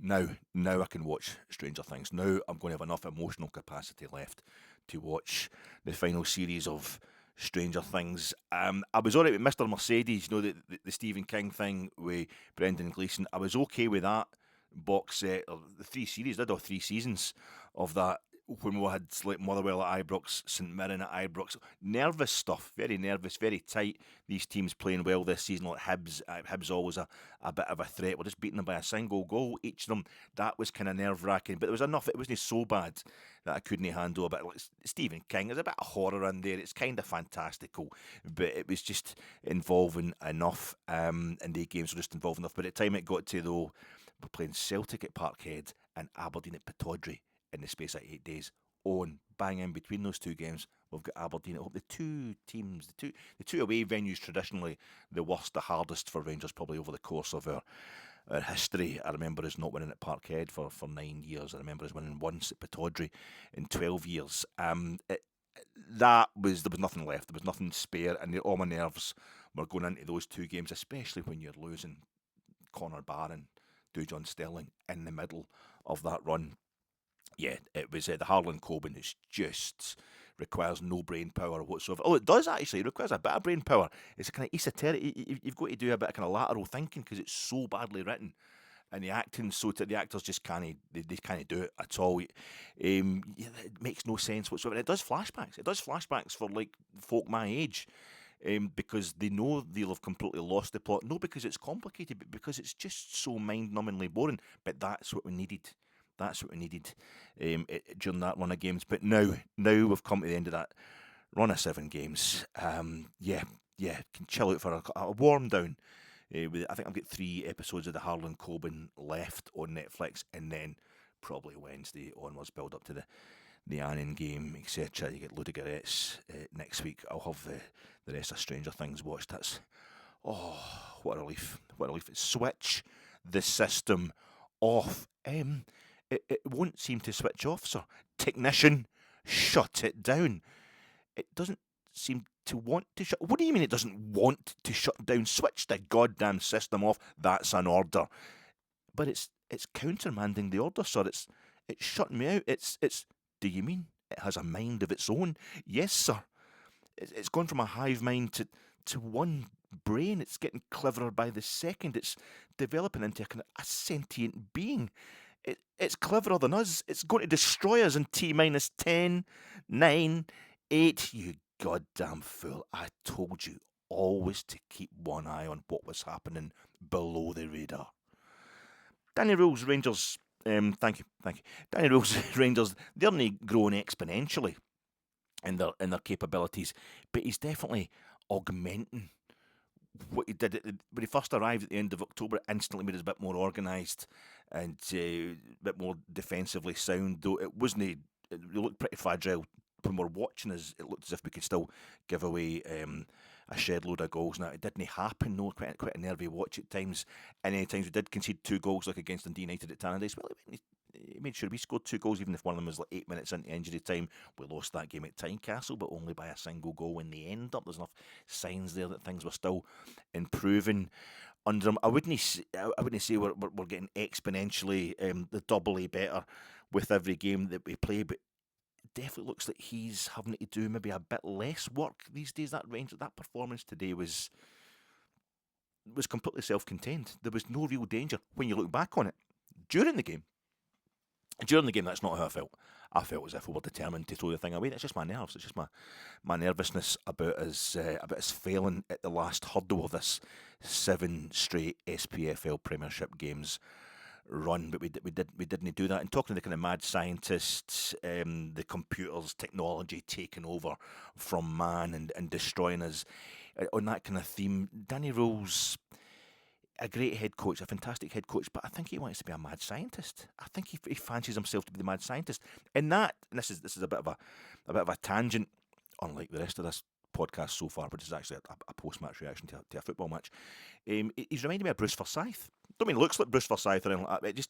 now I can watch Stranger Things. Now I'm going to have enough emotional capacity left to watch the final series of Stranger Things. I was alright with Mr. Mercedes, the Stephen King thing with Brendan Gleeson. I was okay with that box set, or the three series, did all three seasons of that, when we had like Motherwell at Ibrox, St Mirren at Ibrox. Nervous stuff, very nervous, very tight. These teams playing well this season, like Hibs. Hibs always a bit of a threat. We're just beating them by a single goal, each of them. That was kind of nerve-wracking, but there was enough. It wasn't so bad that I couldn't handle a bit. Like Stephen King, there's a bit of horror in there. It's kind of fantastical, but it was just involving enough, and the games were just involving enough. But at the time it got to, though, we're playing Celtic at Parkhead and Aberdeen at Pittodrie in the space of 8 days. Oh, and bang in between those two games, we've got Aberdeen at home. The two teams, the two away venues, traditionally the worst, the hardest for Rangers probably over the course of our history. I remember us not winning at Parkhead for 9 years. I remember us winning once at Pittodrie in 12 years. There was nothing left. There was nothing spare, and all my nerves were going into those two games, especially when you're losing Connor Barron, Dujon Sterling in the middle of that run. Yeah, it was the Harlan Coben is just requires no brain power whatsoever. Oh, it does actually. It requires a bit of brain power. It's a kind of esoteric. You've got to do a bit of kind of lateral thinking because it's so badly written, and the acting the actors just can't. They can't do it at all. It makes no sense whatsoever. It does flashbacks. It does flashbacks for like folk my age. Because they know they'll have completely lost the plot. Not because it's complicated, but because it's just so mind-numbingly boring. But that's what we needed. That's what we needed during that run of games. But now we've come to the end of that run of 7 games. Can chill out for a warm down. I think I've got 3 episodes of the Harlan Coben left on Netflix, and then probably Wednesday onwards, build up to the Annan game, etc. You get Ludogorets next week. I'll have the rest of Stranger Things watched. That's what a relief! What a relief! Switch the system off. It won't seem to switch off, sir. Technician, shut it down. It doesn't seem to want to shut. What do you mean it doesn't want to shut down? Switch the goddamn system off. That's an order. But it's countermanding the order, sir. It's shutting me out. It's. Do you mean it has a mind of its own? Yes, sir. It's gone from a hive mind to one brain. It's getting cleverer by the second. It's developing into a sentient being. It's cleverer than us. It's going to destroy us in T-minus 10, 9, 8. You goddamn fool. I told you always to keep one eye on what was happening below the radar. Danny Röhl's Rangers... thank you. Danny Röhl's Rangers, they're not growing exponentially in their capabilities, but he's definitely augmenting what he did when he first arrived at the end of October. Instantly made us a bit more organised and a bit more defensively sound, though it wasn't. It looked pretty fragile when we're watching us. It looked as if we could still give away a shed load of goals. Now, it didn't happen, no, quite a nervy watch at times. And any times we did concede 2 goals, like against Dundee United at Tannadice, well, he made sure we scored 2 goals, even if one of them was like 8 minutes into injury time. We lost that game at Tynecastle, but only by a single goal in the end. There's enough signs there that things were still improving under him. I wouldn't say we're getting exponentially the doubly better with every game that we play, but definitely looks like he's having to do maybe a bit less work these days. That performance today was completely self-contained. There was no real danger when you look back on it. During the game, that's not how I felt. I felt as if we were determined to throw the thing away. That's just my nerves. It's just my nervousness about us failing at the last hurdle of this 7 straight SPFL Premiership games run, but we didn't do that. And talking to the kind of mad scientists, the computers, technology taking over from man and destroying us, on that kind of theme, Danny Röhl's a great head coach, a fantastic head coach, but I think he wants to be a mad scientist. I think he fancies himself to be the mad scientist. And this is a bit of a tangent, unlike the rest of this podcast so far, which is actually a post-match reaction to a football match. He's reminded me of Bruce Forsyth. Don't mean he looks like Bruce Forsyth or anything like that, just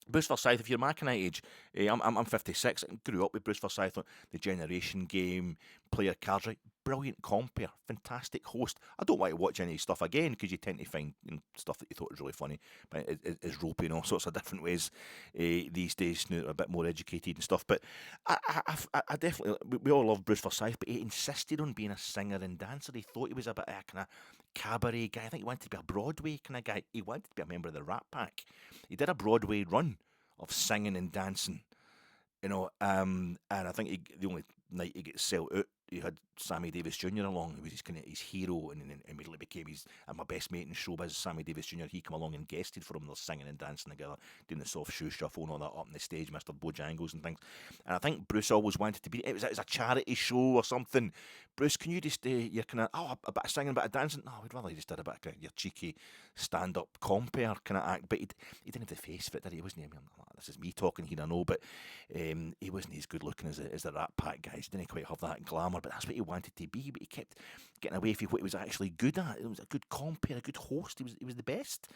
Bruce Forsyth, if you're my kind of age, I'm 56, I grew up with Bruce Forsyth, the Generation Game, Player Cards, right? brilliant compere, fantastic host. I don't want to watch any stuff again because you tend to find stuff that you thought was really funny, but it's ropey in all sorts of different ways these days. Now they're a bit more educated and stuff. But I definitely, we all love Bruce Forsyth, but he insisted on being a singer and dancer. He thought he was a bit of a kind of cabaret guy. I think he wanted to be a Broadway kind of guy. He wanted to be a member of the Rat Pack. He did a Broadway run of singing and dancing, and I think the only night he gets sold out, he had Sammy Davis Jr. along. He was his hero, and immediately became my best mate in showbiz, Sammy Davis Jr. He came along and guested for him. They're singing and dancing together, doing the soft shoe shuffle and all that up on the stage, Mr. Bojangles and things. And I think Bruce always wanted to be. It was a charity show or something. Bruce, can you just you're kind of a bit of singing, a bit of dancing? No, we'd rather you just did a bit of your cheeky stand-up compere kind of act. But he didn't have the face for it, did he? Wasn't he? I mean, this is me talking here, I know, but he wasn't as good looking as the Rat Pack guys. He didn't quite have that glamour, but that's what he wanted to be. But he kept getting away from what he was actually good at. It was a good compere, a good host. He was the best.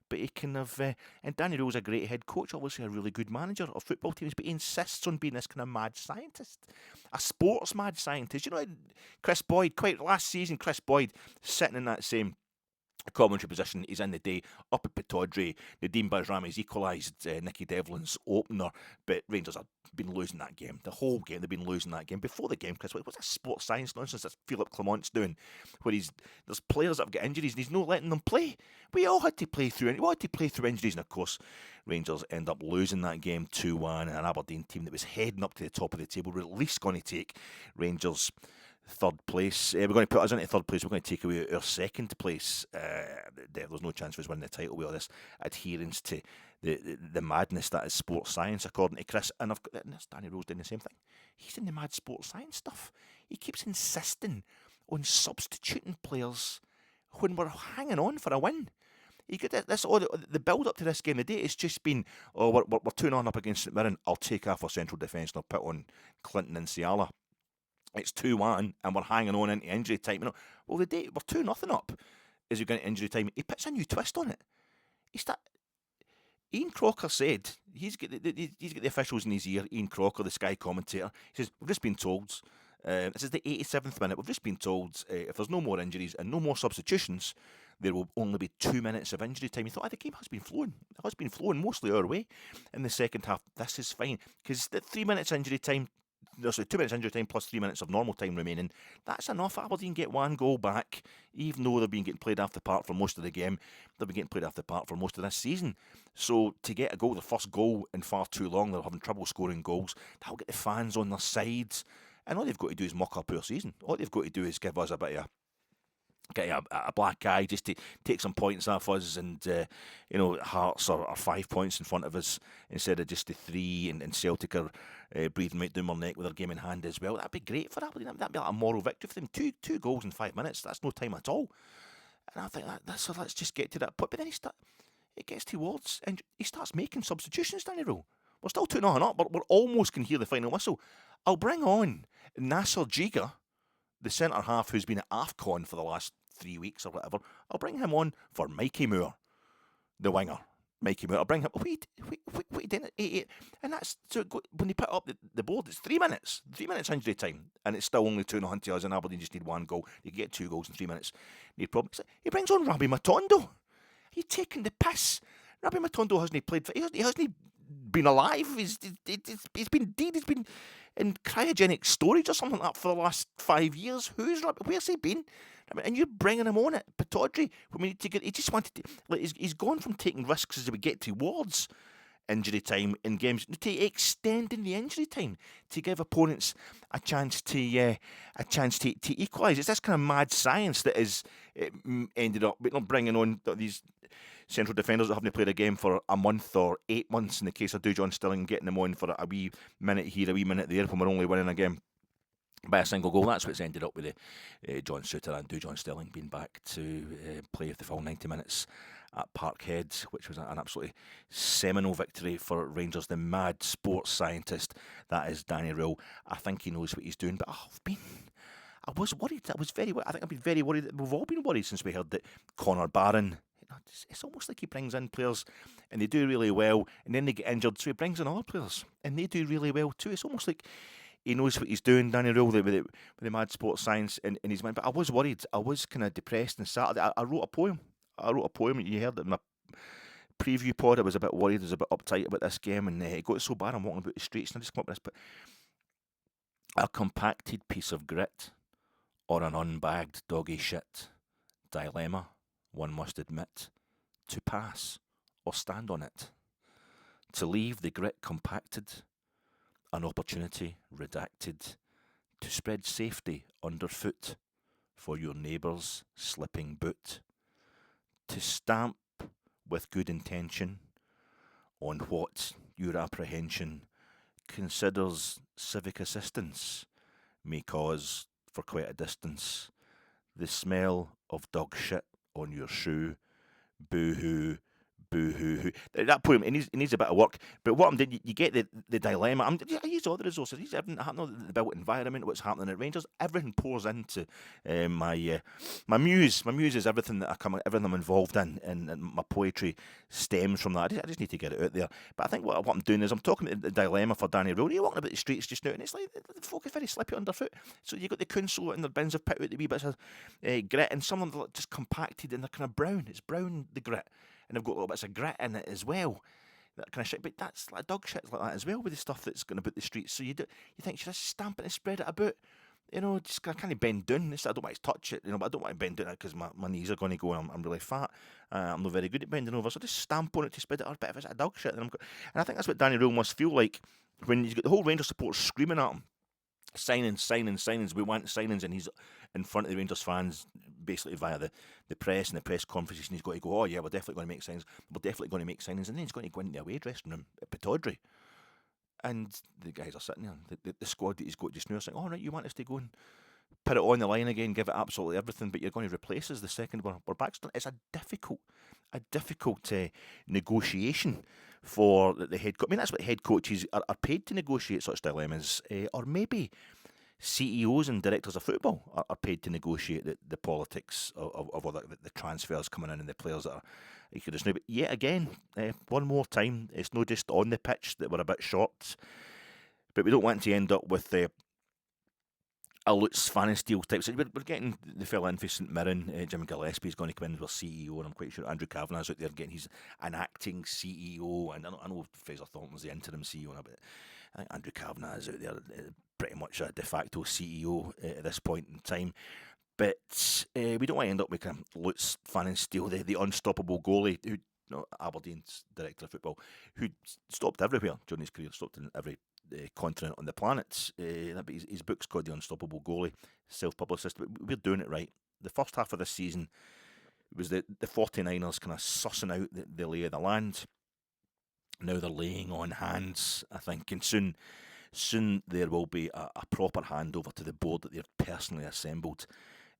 But he kind of and Danny Röhl's a great head coach, obviously a really good manager of football teams. But he insists on being this kind of mad scientist, a sports mad scientist. Chris Boyd, quite last season, Chris Boyd sitting in that same commentary position. He's in the day up at Pittodrie. Nadeem Bajrami's equalised Nicky Devlin's opener, but Rangers have been losing that game. The whole game, they've been losing that game. Before the game, Chris, what's that sports science nonsense that Philip Clement's doing, where there's players that have got injuries and he's not letting them play? We all had to play through injuries, and of course, Rangers end up losing that game 2-1, and an Aberdeen team that was heading up to the top of the table were at least going to take Rangers third place. We're going to put us into third place. We're going to take away our second place. There's no chance for us winning the title with all this adherence to the madness that is sports science, according to Chris. And Danny Röhl's doing the same thing. He's in the mad sports science stuff. He keeps insisting on substituting players when we're hanging on for a win. You get this. The build up to this game today, it's just been, we're 2-0 up against St Mirren. I'll take off our central defence and I'll put on Clinton and Ciala. It's 2-1 and we're hanging on into injury time. Well, the day we're 2-0 up as we get into injury time, he puts a new twist on it. Ian Crocker said, he's got the officials in his ear, Ian Crocker, the Sky commentator. He says, we've just been told, this is the 87th minute, we've just been told if there's no more injuries and no more substitutions, there will only be 2 minutes of injury time. You thought, the game has been flowing. It has been flowing mostly our way in the second half. This is fine, because the 3 minutes injury time, 2 minutes injury time plus 3 minutes of normal time remaining, that's enough. Aberdeen get one goal back, even though they've been getting played off the park for most of the game. They've been getting played off the park for most of this season. So to get a goal, the first goal in far too long, they're having trouble scoring goals. That'll get the fans on their sides. And all they've got to do is muck up our season. All they've got to do is give us a bit of a black eye, just to take some points off us, and Hearts are 5 points in front of us instead of just the 3, and Celtic are breathing right down their neck with their game in hand as well. That'd be great for Aberdeen. That'd be like a moral victory for them. Two goals in 5 minutes, that's no time at all. And I think so let's just get to that point. But then it gets towards, and he starts making substitutions, Danny Röhl. We're still 2-0 up, but we're almost can hear the final whistle. I'll bring on Nasser Jiga, the centre half who's been at AFCON for the last 3 weeks or whatever. I'll bring him on for Mikey Moore, the winger. Mikey Moore. I'll bring him. Wait, and that's so when they put up the board, it's 3 minutes. 3 minutes injury time, and it's still only 2-0 to us. And Aberdeen just need one goal. They can get 2 goals in 3 minutes. Need problems. He brings on Rabbi Matondo. He's taking the piss. Rabbi Matondo hasn't played. He hasn't been alive. He's been dead. He's been in cryogenic storage or something like that for the last 5 years. Where's he been? And you're bringing him on at Pittodrie. He just wanted to. He's gone from taking risks as we get towards injury time in games to extending the injury time to give opponents a chance to equalise. It's this kind of mad science that is ended up bringing on these central defenders that haven't played a game for a month or 8 months in the case of Dujon Stilling, getting them on for a wee minute here, a wee minute there when we're only winning a game by a single goal. That's what's ended up with John Souttar and Dujon Stilling being back to play the full 90 minutes at Parkhead, which was an absolutely seminal victory for Rangers. The mad sports scientist that is Danny Röhl. I think he knows what he's doing, but I was worried. I think I've been very worried. We've all been worried since we heard that Connor Barron. It's almost like he brings in players and they do really well, and then they get injured, so he brings in other players and they do really well too. It's almost like he knows what he's doing, Danny Röhl, with the mad sports science in his mind. But I was worried. I was kind of depressed on Saturday. I wrote a poem. You heard it in my preview pod. I was a bit worried. I was a bit uptight about this game, and it got so bad I'm walking about the streets, and I just come up with this. But a compacted piece of grit or an unbagged doggy shit. Dilemma, one must admit. To pass or stand on it. To leave the grit compacted. An opportunity redacted. To spread safety underfoot for your neighbour's slipping boot. To stamp with good intention on what your apprehension considers civic assistance may cause for quite a distance. The smell of dog shit on your shoe. Boo-hoo, boo-hoo-hoo. That poem, it needs a bit of work. But what I'm doing, you get the dilemma. I use all the resources. I use everything happening, the built environment, what's happening at Rangers. Everything pours into my muse. My muse is everything everything I'm involved in, and my poetry stems from that. I just need to get it out there. But I think what I'm doing is I'm talking about the dilemma for Danny Röhl. You're walking about the streets just now, and it's like the folk is very slippy underfoot. So you've got the council and their bins of pit out the wee bits of grit, and some of them just compacted and they're kind of brown. It's brown, the grit. And they've got little bits of grit in it as well. That kind of shit. But that's like dog shit like that as well with the stuff that's going about the streets. So you think, should I stamp it and spread it about? Just I can't bend down. I don't want to touch it, but I don't want to bend down because my knees are going to go and I'm really fat. I'm not very good at bending over. So just stamp on it to spread it out. But if it's a dog shit, then and I think that's what Danny Röhl must feel like when you've got the whole Rangers supporters screaming at him. Signings. We want signings, and he's in front of the Rangers fans, basically via the press and the press conferences. And he's got to go, oh yeah, we're definitely going to make signings. We're definitely going to make signings, and then he's going to go into the away dressing room at Pittodrie, and the guys are sitting there. The squad that he's got just now are saying, oh right, you want us to go and put it on the line again, give it absolutely everything, but you're going to replace us the second we're back. It's a difficult negotiation for the head coach. I mean, that's what head coaches are paid to negotiate such dilemmas, or maybe CEOs and directors of football are paid to negotiate the politics of all the transfers coming in and the players that are just now. But yet again, one more time, it's not just on the pitch that we're a bit short, but we don't want to end up with a Lutz Fanny-Steele type. So we're getting the fella in for St Mirren. Jim Gillespie is going to come in as our CEO, and I'm quite sure Andrew Kavanagh's out there getting he's an acting CEO. And I know Fraser Thornton's the interim CEO, but I think Andrew Kavanagh is out there pretty much a de facto CEO at this point in time. But we don't want to end up with Lutz Fanny-Steele, the unstoppable goalie, who Aberdeen's director of football, who stopped everywhere during his career, stopped in every continent on the planet. But his book's called The Unstoppable Goalie, self-publicist. But we're doing it right. The first half of this season was the 49ers kind of sussing out the lay of the land. Now they're laying on hands, I think, and soon there will be a proper handover to the board that they've personally assembled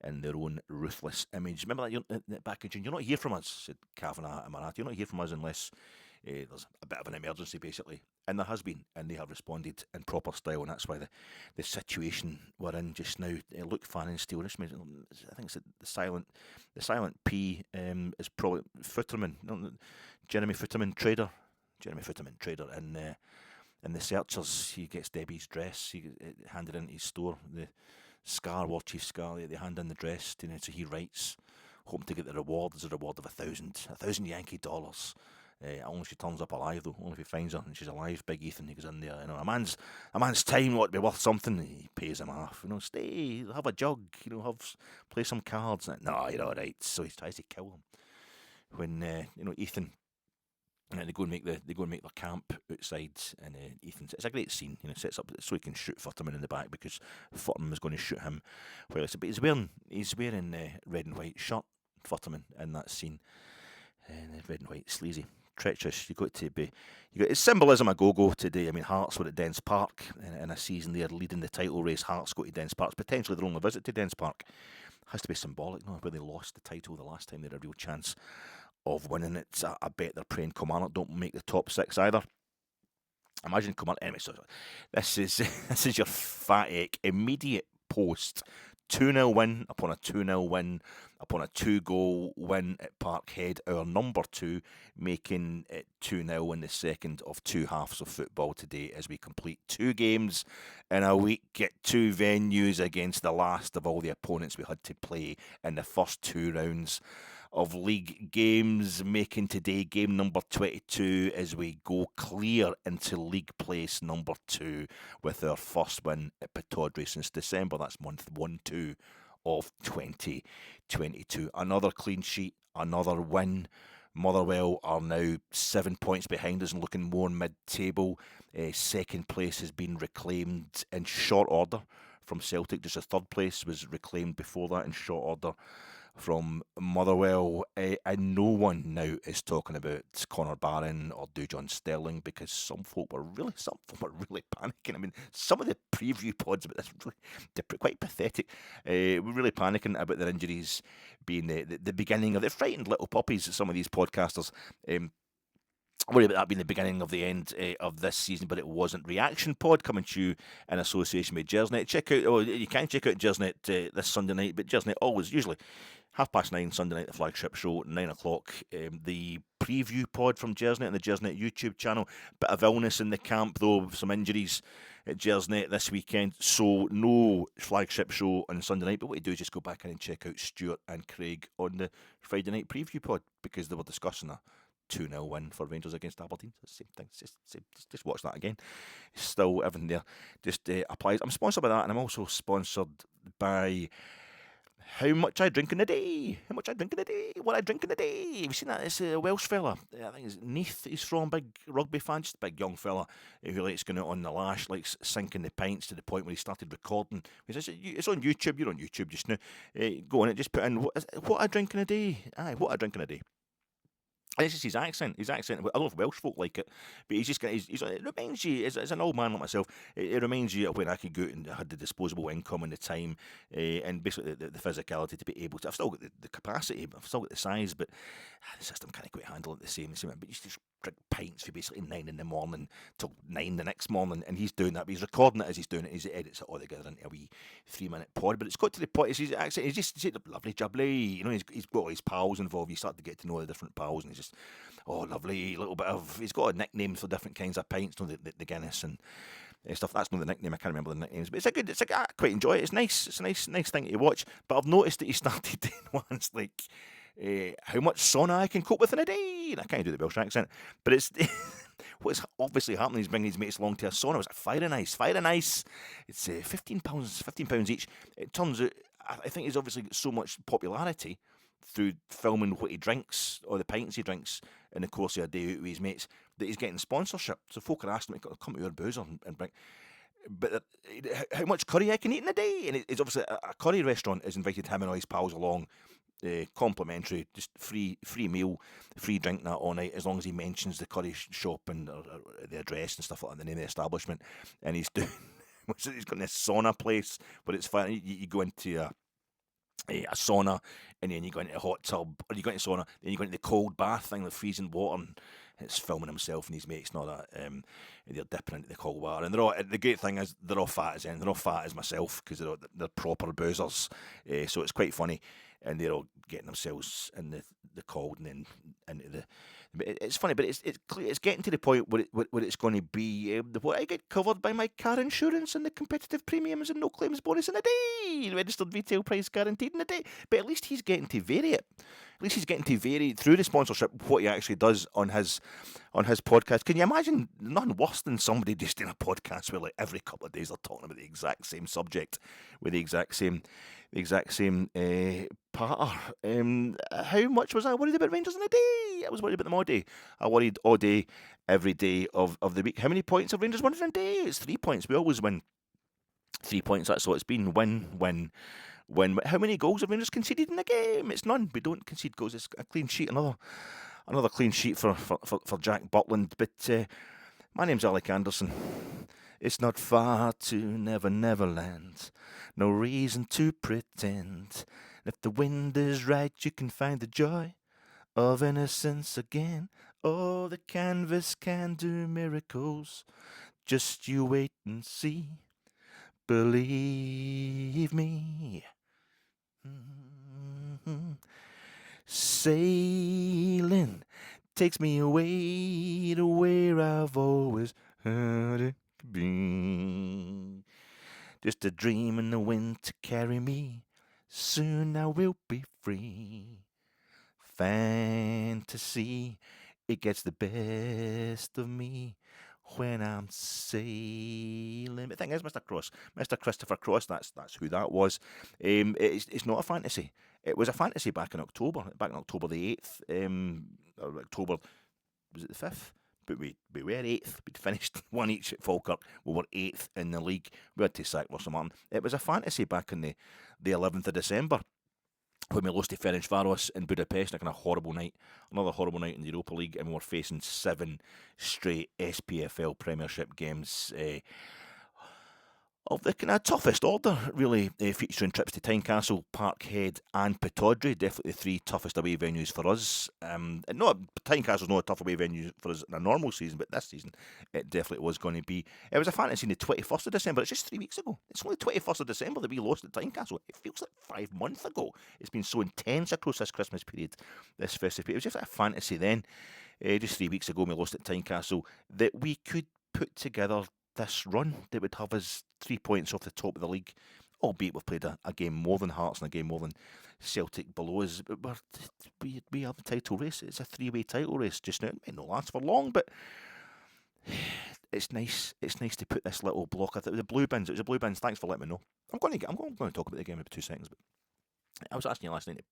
in their own ruthless image. Remember that back in June, you're not here from us, said Kavanagh and Marathi. You're not here from us unless there's a bit of an emergency, basically. And there has been, and they have responded in proper style, and that's why the situation we're in just now. Look, Fanny-Steele, I think it's the silent P is probably Futterman, Jeremy Futterman, trader, and the Searchers. He gets Debbie's dress, he handed into his store, the Scar, War Chief Scar, they hand in the dress, so he writes, hoping to get the reward. There's a reward of $1,000 Yankee dollars. Only if she turns up alive, though. Only if he finds her and she's alive. Big Ethan, he goes in there. A man's time ought to be worth something. He pays him off. Stay, have a jug. Play some cards. No, you're all right. So he tries to kill him. When Ethan, they go and make their camp outside, and Ethan. It's a great scene. Sets up so he can shoot Futterman in the back because Futterman is going to shoot him. But he's wearing red and white shirt. Futterman in that scene, and red and white sleazy. Treacherous. It's symbolism a go today. I mean, Hearts were at Dens Park in a season they're leading the title race. Hearts go to Dens Park. It's potentially their only visit to Dens Park. Has to be symbolic, where they lost the title the last time they had a real chance of winning it. I bet they're praying Kilmarnock don't make the top six either. Imagine Kilmarnock. Anyway, so this is your fat ache. Immediate post. 2-0 win upon a 2-0 win upon a 2-goal win at Parkhead, our number 2, making it 2-0 in the second of 2 halves of football today as we complete 2 games in a week at 2 venues against the last of all the opponents we had to play in the first 2 rounds of league games, making today game number 22 as we go clear into league place number 2 with our first win at Pittodrie since December. That's month 1-2 of 2022. Another clean sheet, another win. Motherwell are now 7 points behind us and looking more mid-table. Second place has been reclaimed in short order from Celtic. Just a third place was reclaimed before that in short order from Motherwell, and no one now is talking about Connor Barron or Dujon Sterling because some folk were really panicking. I mean, some of the preview pods about this they're quite pathetic. We're really panicking about their injuries being the beginning of the frightened little puppies. Some of these podcasters. Worry about that being the beginning of the end of this season, but it wasn't. Reaction Pod coming to you in association with Jersnet. You can check out Jersnet this Sunday night, but Jersnet usually 9:30 Sunday night, the flagship show, 9 o'clock. The preview pod from Jersnet and the Jersnet YouTube channel. Bit of illness in the camp though, some injuries at Jersnet this weekend, so no flagship show on Sunday night. But what you do is just go back in and check out Stuart and Craig on the Friday night preview pod because they were discussing a 2-0 win for Rangers against Aberdeen. Same thing. Just watch that again. Still everything there just applies. I'm sponsored by that, and I'm also sponsored by how much I drink in a day. What I drink in a day. Have you seen that? It's a Welsh fella. I think it's Neath. He's from, big rugby fan, just a big young fella who likes going out on the lash, likes sinking the pints to the point where he started recording. It's on YouTube. You're on YouTube just now. Go on it. Just put in what I drink in a day. What I drink in a day. And it's just his accent. I don't know if Welsh folk like it, but it reminds you, as an old man like myself, it reminds you of when I could go out and had the disposable income and the time, and basically the physicality to be able to. I've still got the capacity, I've still got the size, but the system can't quite handle it the same. But you just drink pints for basically 9 in the morning till 9 the next morning, and he's doing that. But he's recording it as he's doing it. He edits it all together into a wee 3-minute pod. But it's got to the point. It's his accent. He's just lovely jubbly. You know, he's got all his pals involved. You start to get to know the different pals, and he's just lovely little bit of. He's got a nickname for different kinds of pints. You know, the Guinness and stuff. That's not the nickname. I can't remember the nicknames, but I quite enjoy it. It's nice. It's a nice thing to watch. But I've noticed that he started doing ones like. How much sauna I can cope with in a day, and I can't do the Welsh accent, but it's what's obviously happening is bringing his mates along to a sauna. It's like fire and ice. It's £15 each. It turns out I think he's obviously got so much popularity through filming what he drinks or the pints he drinks in the course of a day out with his mates that he's getting sponsorship. So folk are asking him to come to your boozer and bring. But how much curry I can eat in a day, and it's obviously a curry restaurant has invited him and all his pals along. Complimentary, just free meal, free drink that all night, as long as he mentions the curry shop and or the address and stuff like that, the name of the establishment. And he's doing, he's got this sauna place where it's fine. You go into a sauna, and then you go into a hot tub, or you go into sauna, then you go into the cold bath thing, the freezing water, and it's filming himself and his mates and all that. They're dipping into the cold water, and they're all. The great thing is they're all fat as in. They're all fat as myself because they're proper boozers. So it's quite funny. And they're all getting themselves in the cold and then into the. It's funny, but it's getting to the point where it's going to be what I get covered by my car insurance and the competitive premiums and no claims bonus in a day, registered retail price guaranteed in a day. But at least he's getting to vary it. At least he's getting to vary through the sponsorship what he actually does on his podcast. Can you imagine nothing worse than somebody just doing a podcast where like every couple of days they're talking about the exact same subject with the exact same patter. How much was I worried about Rangers in a day? I was worried about them all day. I worried all day, every day of the week. How many points have Rangers won in a day? It's 3 points. We always win 3 points. That's what it's been. Win. How many goals have Rangers conceded in a game? It's none. We don't concede goals. It's a clean sheet. Another clean sheet for Jack Butland. But my name's Alec Anderson. It's not far to Neverland. No reason to pretend. If the wind is right, you can find the joy of innocence again. Oh, the canvas can do miracles. Just you wait and see. Believe me. Sailing takes me away to where I've always had it be. Just a dream in the wind to carry me. Soon I will be free. Fantasy, it gets the best of me when I'm sailing. But the thing is, Mr. Christopher Cross, that's who that was. It's not a fantasy. It was a fantasy back in October the 8th, or October, was it the 5th? But we were 8th. We'd finished one each at Falkirk. We were 8th in the league. We had to sack Russell Martin. It was a fantasy back in the 11th of December when we lost to Ferencváros in Budapest. Like a horrible night. Another horrible night in the Europa League, and we were facing 7 straight SPFL Premiership games. Of the kind of toughest order, really, featuring trips to Tynecastle, Parkhead and Pittodrie, definitely the 3 toughest away venues for us. And Tynecastle's not a tough away venue for us in a normal season, but this season it definitely was going to be. It was a fantasy on the 21st of December. It's just 3 weeks ago. It's only the 21st of December that we lost at Tynecastle. It feels like 5 months ago. It's been so intense across this Christmas period, this festive period. It was just a fantasy then, just 3 weeks ago we lost at Tynecastle, that we could put together this run that would have us 3 points off the top of the league, albeit we've played a game more than Hearts and a game more than Celtic below us. But we have the title race. It's a 3-way title race just now. It may not last for long, but it's nice. It's nice to put this little block. It was the blue bins. Thanks for letting me know. I'm going to talk about the game in 2 seconds, but I was asking you last night,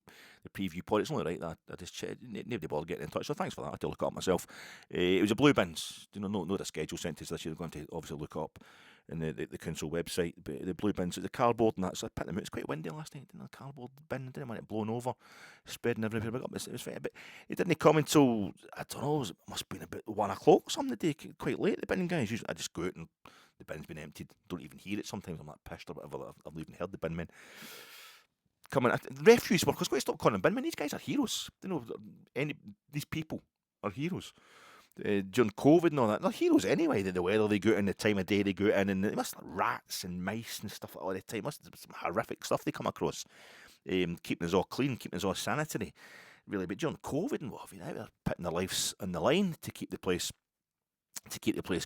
the preview pod. It's only right that I just nobody bothered getting in touch, so thanks for that. I had to look it up myself. It was a blue bins, no the schedule sent to us this year. They're going to obviously look up in the council website. But the blue bins, the cardboard and that. So I picked them out. It's quite windy last night. The cardboard bin, didn't want it blown over, spreading everywhere. It was very, but it didn't come until I don't know. It must have been about 1 o'clock or something the day, quite late. The bin guys. Usually I just go out and the bin's been emptied. Don't even hear it. Sometimes I'm like pissed or whatever. I've even heard the bin men coming. Refuse workers, got to stop calling them bin men. These guys are heroes. These people are heroes. During COVID and all that, they're heroes anyway. The weather they go out in, the time of day they go out in, and they must have rats and mice and stuff all the time. Must have some horrific stuff they come across. Keeping us all clean, keeping us all sanitary, really. But during COVID and what have you, they're putting their lives on the line to keep the place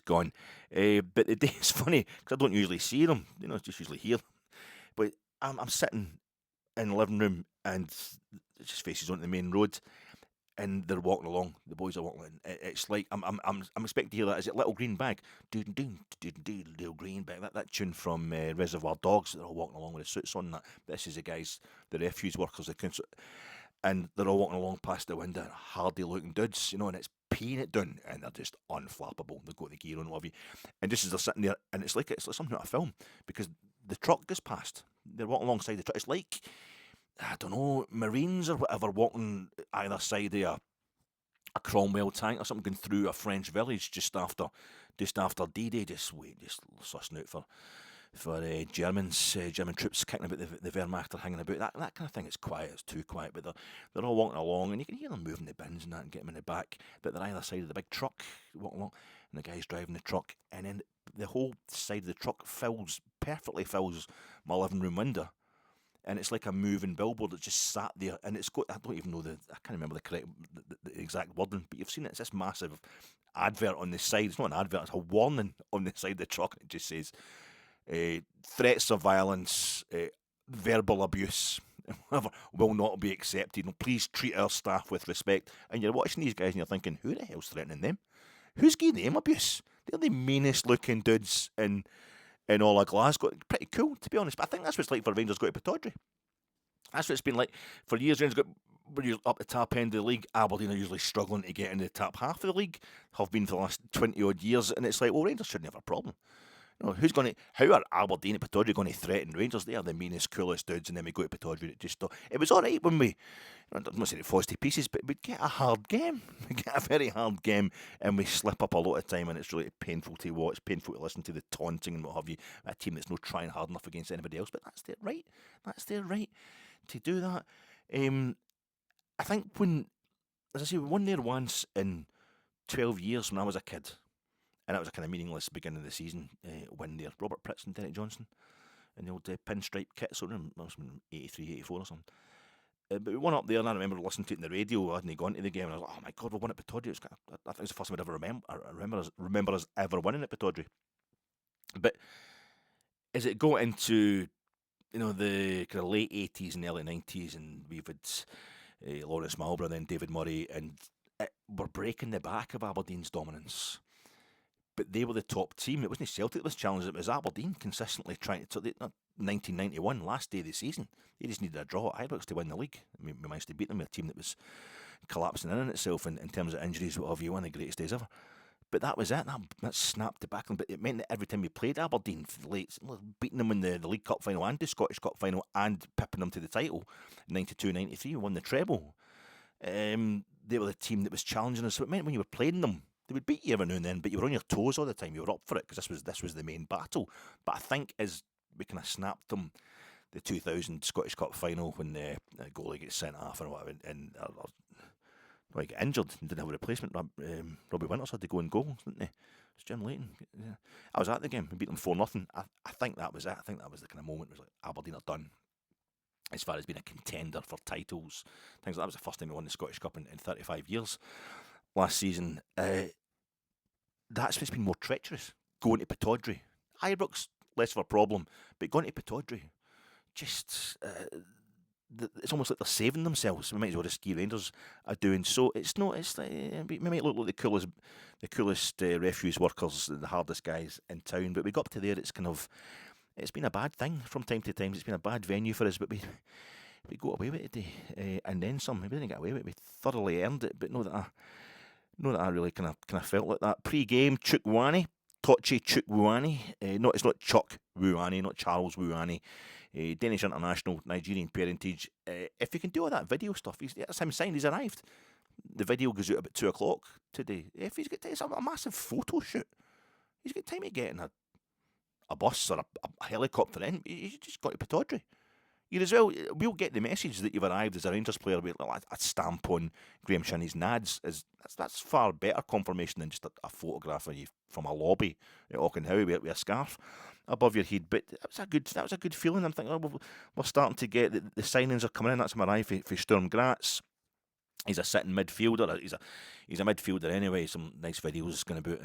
going. But the day is funny because I don't usually see them. It's just usually here. But I'm sitting in the living room and it just faces onto the main road, and they're walking along. The boys are walking along. It's like I'm expecting to hear that. Is it Little Green Bag? Little Green Bag. That tune from Reservoir Dogs. They're all walking along with the suits on. That this is the guys, the refuse workers, and they're all walking along past the window, hardy looking dudes, and it's peeing it down, and they're just unflappable. They've got the gear on, love you. And just as they're sitting there, and it's like something out of a film, because the truck goes past. They're walking alongside the truck. It's like, I don't know, Marines or whatever walking either side of a Cromwell tank or something, going through a French village just after D-Day, just sussing out for Germans, German troops kicking about, the Wehrmacht are hanging about, that kind of thing. It's quiet, it's too quiet, but they're all walking along, and you can hear them moving the bins and that and get them in the back, but they're either side of the big truck walking along, and the guy's driving the truck, and then the whole side of the truck perfectly fills my living room window, and it's like a moving billboard that just sat there, and it's got, I don't even know I can't remember the exact wording, but you've seen it. It's this massive advert on the side. It's not an advert, it's a warning on the side of the truck. It just says, threats of violence, verbal abuse, will not be accepted. Please treat our staff with respect. And you're watching these guys and you're thinking, who the hell's threatening them? Who's giving them abuse? They're the meanest looking dudes in all of Glasgow. Pretty cool, to be honest. But I think that's what it's like for Rangers go to Pittodrie. That's what it's been like for years. Rangers when you're up the top end of the league, Aberdeen are usually struggling to get into the top half of the league. Have been for the last 20 odd years, and it's like, well, Rangers shouldn't have a problem. How are Aberdeen and Pittodrie going to threaten Rangers? They are the meanest, coolest dudes, and then we go to Pittodrie. It was all right when I'm not saying it falls to pieces, but we'd get a hard game. We get a very hard game, and we slip up a lot of time, and it's really painful to watch, painful to listen to the taunting and what have you. A team that's not trying hard enough against anybody else, but that's their right. That's their right to do that. I think we won there once in 12 years when I was a kid. And that was a kind of meaningless beginning of the season win there. Robert Pritz and Derek Johnson in the old pinstripe kit, so it must have been 83, 84 or something. But we won up there, and I remember listening to it on the radio. I hadn't gone to the game, and I was like, "Oh my God, we won at Pittodrie!" I think it's the first time I'd ever remember us ever winning at Pittodrie. But as it got into the kind of late 80s and early 90s, and we've had Lawrence Marlborough, then David Murray, and we're breaking the back of Aberdeen's dominance. But they were the top team. It wasn't Celtic that was challenged, it was Aberdeen consistently trying to. 1991, last day of the season, they just needed a draw at Ibrox to win the league. We managed to beat them with a team that was collapsing in itself in terms of injuries, what have you, one of the greatest days ever. But that was it. That snapped the back. But it meant that every time we played Aberdeen, beating them in the League Cup final and the Scottish Cup final and pipping them to the title, 92-93, we won the treble. They were the team that was challenging us. So it meant when you were playing them, they would beat you every now and then, but you were on your toes all the time. You were up for it because this was the main battle. But I think as we kind of snapped them, the 2000 Scottish Cup final when the goalie gets sent off and whatever, and he got injured and didn't have a replacement. Robbie Winters had to go and goal, didn't he? It was Jim Leighton. Yeah. I was at the game. We beat them 4-0. I think that was it. I think that was the kind of moment. It was like Aberdeen are done as far as being a contender for titles. Things like that was the first time we won the Scottish Cup in 35 years. Last season, that's what's been more treacherous. Going to Pittodrie. Ibrox, less of a problem, but going to Pittodrie, just it's almost like they're saving themselves. We might as well just Ski Rangers are doing. So it's not. It's like we might look like the coolest refuse workers, the hardest guys in town, but we got up to there. It's been a bad thing from time to time. It's been a bad venue for us, but we got away with it today, and then some. We didn't get away with it. We thoroughly earned it, but know that I really kind of felt like that. Pre-game, Chukwuani, Tochi Chukwuani. It's not Chuck Wuani, not Charles Wuani. Danish international, Nigerian parentage. If you can do all that video stuff, that's him signed. He's arrived. The video goes out about 2:00 today. If he's got time, it's a massive photo shoot. He's got time to get in a bus or a helicopter in. He's just got to Pittodrie. You as well. We'll get the message that you've arrived as a Rangers player with a stamp on Graham Shinney's nads. That's far better confirmation than just a photograph of you from a lobby at Auchenhowie with a scarf above your head. But that was a good feeling. I'm thinking, we're starting to get the signings are coming in. That's my arrive for Sturm Graz. He's a sitting midfielder. He's a midfielder anyway. Some nice videos going about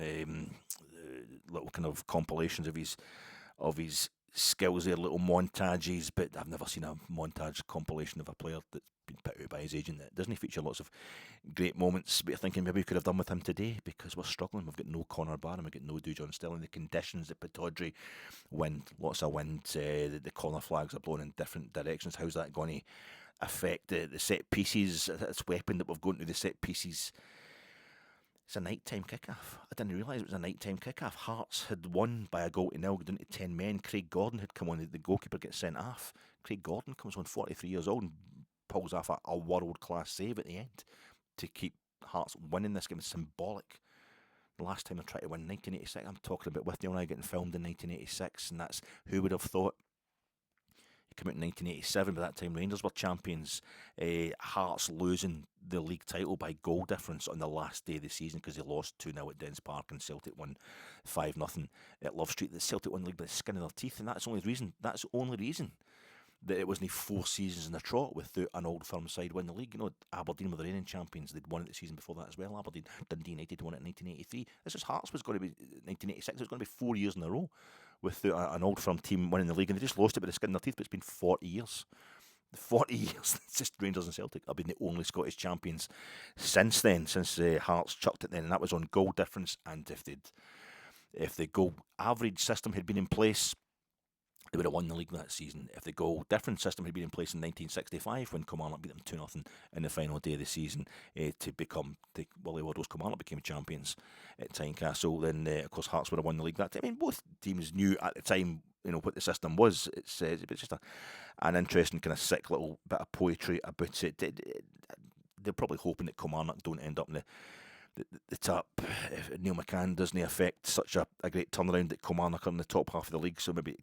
little kind of compilations of his skills there, little montages, but I've never seen a montage compilation of a player that's been put out by his agent that doesn't feature lots of great moments. But you're thinking maybe we could have done with him today because we're struggling. We've got no Connor Barron, we've got no Dujon Sterling. The conditions at Pittodrie, lots of wind, the corner flags are blowing in different directions. How's that going to affect the set pieces? This weapon that we've gone to the set pieces. It's a night-time kick-off. I didn't realise it was a night-time kick-off. Hearts had won by a goal to nil, down to 10 men. Craig Gordon had come on. The goalkeeper gets sent off. Craig Gordon comes on, 43 years old, and pulls off a world-class save at the end to keep Hearts winning this game. It's symbolic. The last time they tried to win, 1986. I'm talking about With You and I getting filmed in 1986, and that's who would have thought. It came out in 1987, by that time Rangers were champions. Hearts losing the league title by goal difference on the last day of the season because they lost 2-0 at Dens Park and Celtic won 5-0 at Love Street. The Celtic won the league by the skin of their teeth, and that's the only reason that it wasn't 4 seasons in a trot without an old firm side win the league. Aberdeen were the reigning champions. They'd won it the season before that as well. Aberdeen, Dundee United won it in 1983. This is Hearts was going to be 1986. It was going to be 4 years in a row without an old firm team winning the league, and they just lost it by the skin of their teeth. But it's been 40 years. 40 years. It's just Rangers and Celtic have been the only Scottish champions since then, since Hearts chucked it then, and that was on goal difference. And if the goal average system had been in place, they would have won the league that season. If the goal difference system had been in place in 1965, when Kilmarnock beat them 2-0 in the final day of the season to become the Willie Waddell's Kilmarnock became champions at Tynecastle, then of course Hearts would have won the league that time. I mean, both teams knew at the time, what the system was. It's just an interesting kind of sick little bit of poetry about it. They're probably hoping that Kilmarnock don't end up in the top. If Neil McCann doesn't affect such a great turnaround that Kilmarnock are in the top half of the league, so maybe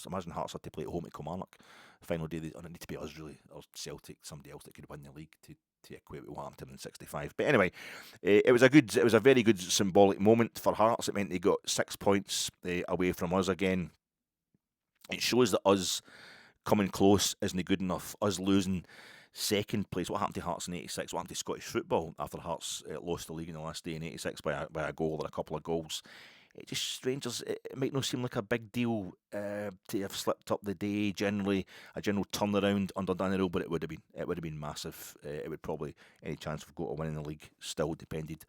imagine Hearts had to play at home at Kilmarnock final day. It need to be us really, or Celtic, somebody else that could win the league to equate with what happened to them in '65. But anyway, it was a very good symbolic moment for Hearts. It meant they got 6 points away from us again. It shows that us coming close isn't good enough. Us losing second place. What happened to Hearts in '86? What happened to Scottish football after Hearts lost the league in the last day in '86 by a goal or a couple of goals? It just Rangers. It might not seem like a big deal to have slipped up the day. Generally, a general turnaround under Danny Röhl, but it would have been massive. It would probably any chance of go to winning the league still depended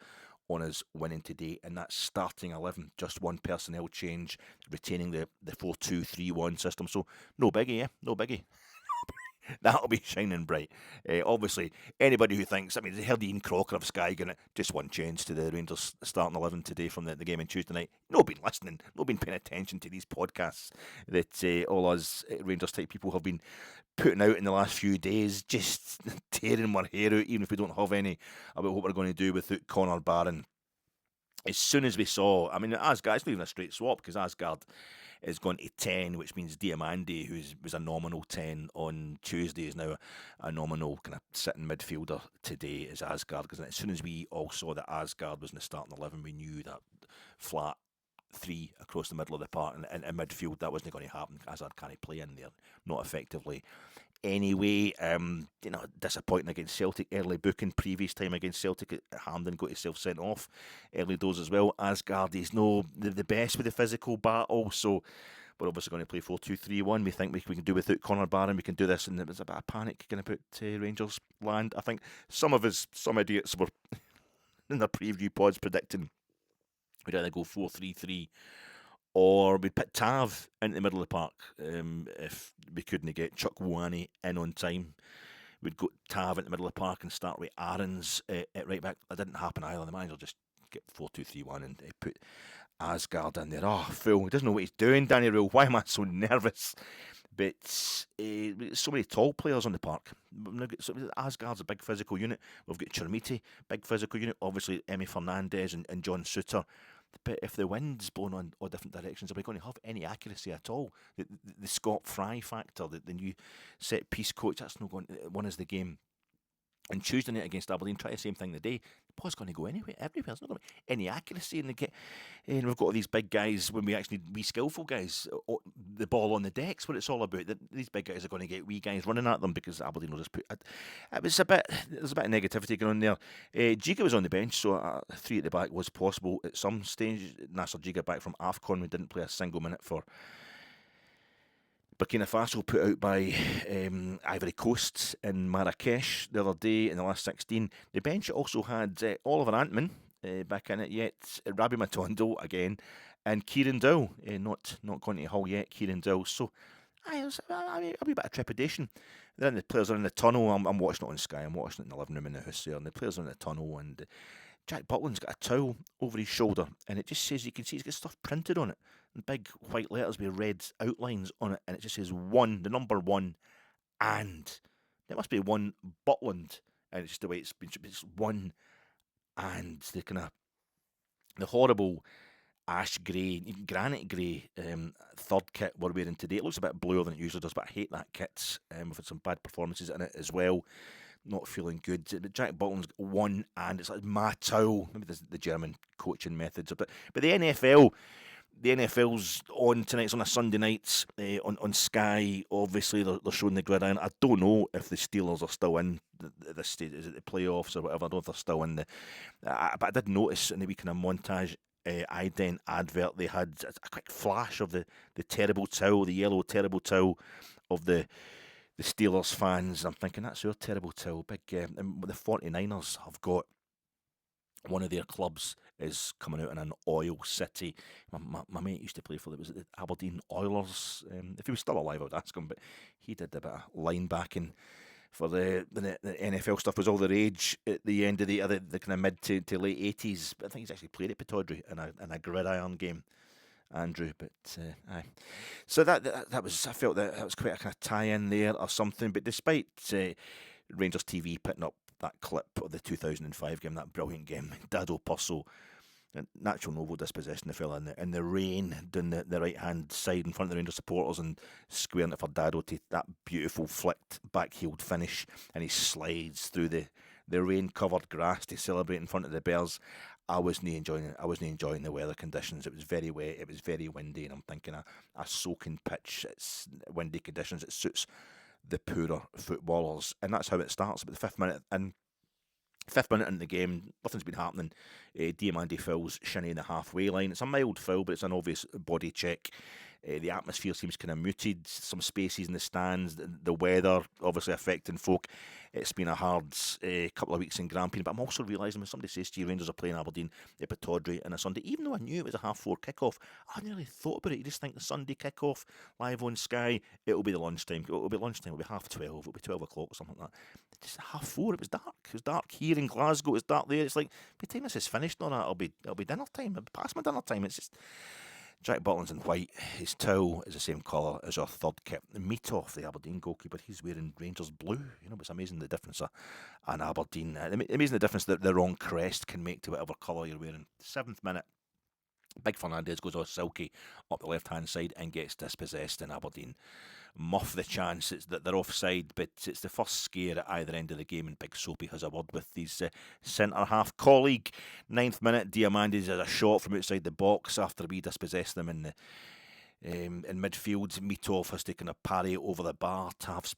on us winning today. And that starting 11, just one personnel change, retaining the 4-2-3-1 system. So no biggie, yeah, no biggie. That'll be shining bright. Obviously, anybody who thinks, they heard Ian Crocker of Sky going, just one change to the Rangers starting 11 today from the game on Tuesday night. No been listening, no been paying attention to these podcasts that all us Rangers type people have been putting out in the last few days, just tearing our hair out, even if we don't have any, about what we're going to do without Connor Barron. As soon as we saw, AASGAARD, it's not even a straight swap, because AASGAARD is going to 10, which means Diamandi, who was a nominal 10 on Tuesday, is now a nominal kind of sitting midfielder today as AASGAARD. Because as soon as we all saw that AASGAARD was in the starting 11, we knew that flat 3 across the middle of the park and in midfield, that wasn't going to happen. AASGAARD can't play in there, not effectively. Anyway, disappointing against Celtic. Early booking, previous time against Celtic, Hamden got himself sent off early doors as well. AASGAARD is no the best with the physical battle, so we're obviously going to play 4-2-3-1. We think we can do without Connor Barron. We can do this, and there was a bit of panic going to put Rangers land. I think some idiots were in their preview pods predicting we'd either go 4-3-3 or we'd put Tav into the middle of the park if we couldn't get Chuck Wani in on time. We'd go Tav into the middle of the park and start with Aarons at right back. That didn't happen either. The manager just get 4-2-3-1 and put AASGAARD in there. Oh, fool. He doesn't know what he's doing, Danny Röhl. Why am I so nervous? But so many tall players on the park. AASGAARD's a big physical unit. We've got Chermiti, big physical unit. Obviously, FERNANDEZ and John Souttar. But if the wind's blowing on all different directions, are we going to have any accuracy at all? The Scott Fry factor, the new set piece coach, that's not going to win us the game. And Tuesday night against Aberdeen, try the same thing the day. The ball's going to go anywhere, everywhere. There's not going to be any accuracy. And we've got all these big guys, when we actually need wee skillful guys, the ball on the deck's what it's all about. These big guys are going to get wee guys running at them because Aberdeen will just put it. There's a bit of negativity going on there. Giga was on the bench, so 3 at the back was possible at some stage. Nasser Giga back from AFCON, we didn't play a single minute for Burkina Faso, put out by Ivory Coast in Marrakesh the other day in the last 16. The bench also had Oliver Antman back in it yet, Rabbi Matondo again, and Kieran Dow, not going to Hull yet, Kieran Dow. So it was a wee bit of trepidation. Then the players are in the tunnel. I'm watching it on Sky. I'm watching it in the living room in the house there, and the players are in the tunnel, and Jack Butland's got a towel over his shoulder, and it just says, you can see he's got stuff printed on it, in big white letters with red outlines on it, and it just says 1, the number 1, and there must be 1 Butland, and it's just the way it's been. It's 1, and the horrible ash grey, even granite grey third kit we're wearing today. It looks a bit bluer than it usually does, but I hate that kit. We've had some bad performances in it as well. Not feeling good. Jack Butland's got 1, and it's like Matau. Maybe there's the German coaching methods. But the NFL's on tonight. It's on a Sunday night on Sky. Obviously, they're showing the gridiron. I don't know if the Steelers are still in this stage. Is it the playoffs or whatever? I don't know if they're still in but I did notice in the week kind of montage ident advert, they had a quick flash of the terrible towel, the yellow terrible towel of the Steelers fans. I'm thinking, that's your terrible towel. Big. And the 49ers have got one of their clubs is coming out in an oil city. My mate used to play for the Aberdeen Oilers. If he was still alive, I would ask him, but he did a bit of linebacking for the NFL stuff. Was all the rage at the end of the kind of mid to late 80s. But I think he's actually played at Pittodrie in a gridiron game, Andrew. But aye, so that was, I felt that was quite a kind of tie-in there or something. But despite Rangers TV putting up that clip of the 2005 game, that brilliant game, Dado Purcell, natural noble disposition, the fella in the rain down the right hand side in front of the Rangers supporters and squaring it for Dado to that beautiful flicked back-heeled finish, and he slides through the rain covered grass to celebrate in front of the Bears. I wasn't enjoying it. I wasn't enjoying the weather conditions. It was very wet, it was very windy, and I'm thinking a soaking pitch, it's windy conditions, it suits the poorer footballers. And that's how it starts. About the 5th minute in the game, nothing's been happening. Diamandi fouls Shinnie in the halfway line. It's a mild foul, but it's an obvious body check. The atmosphere seems kind of muted. Some spaces in the stands. The weather obviously affecting folk. It's been a hard couple of weeks in Grampian, but I'm also realising when somebody says to you Rangers are playing Aberdeen at Pittodrie on a Sunday, even though I knew it was a 4:30 kickoff, I hadn't really thought about it. You just think the Sunday kickoff live on Sky, it'll be the lunchtime. It'll be lunchtime. It'll be 12:30. It'll be 12 o'clock or something like that. Just 4:30. It was dark. It was dark here in Glasgow. It was dark there. It's like by the time this is finished, on it'll be dinner time. It'll be past my dinner time. It's just. Jack Butland's in white. His towel is the same colour as our third kit. Meat off the Aberdeen goalkeeper. He's wearing Rangers blue. You know, it's amazing the difference an Aberdeen. Amazing the difference that the wrong crest can make to whatever colour you're wearing. 7th minute. Big Fernandes goes off Silky up the left-hand side and gets dispossessed, and Aberdeen muff the chance that they're offside, but it's the first scare at either end of the game, and Big Soapy has a word with his centre-half colleague. 9th minute, Diamandis has a shot from outside the box after we dispossessed them in midfield. Mitov has taken a parry over the bar. Tav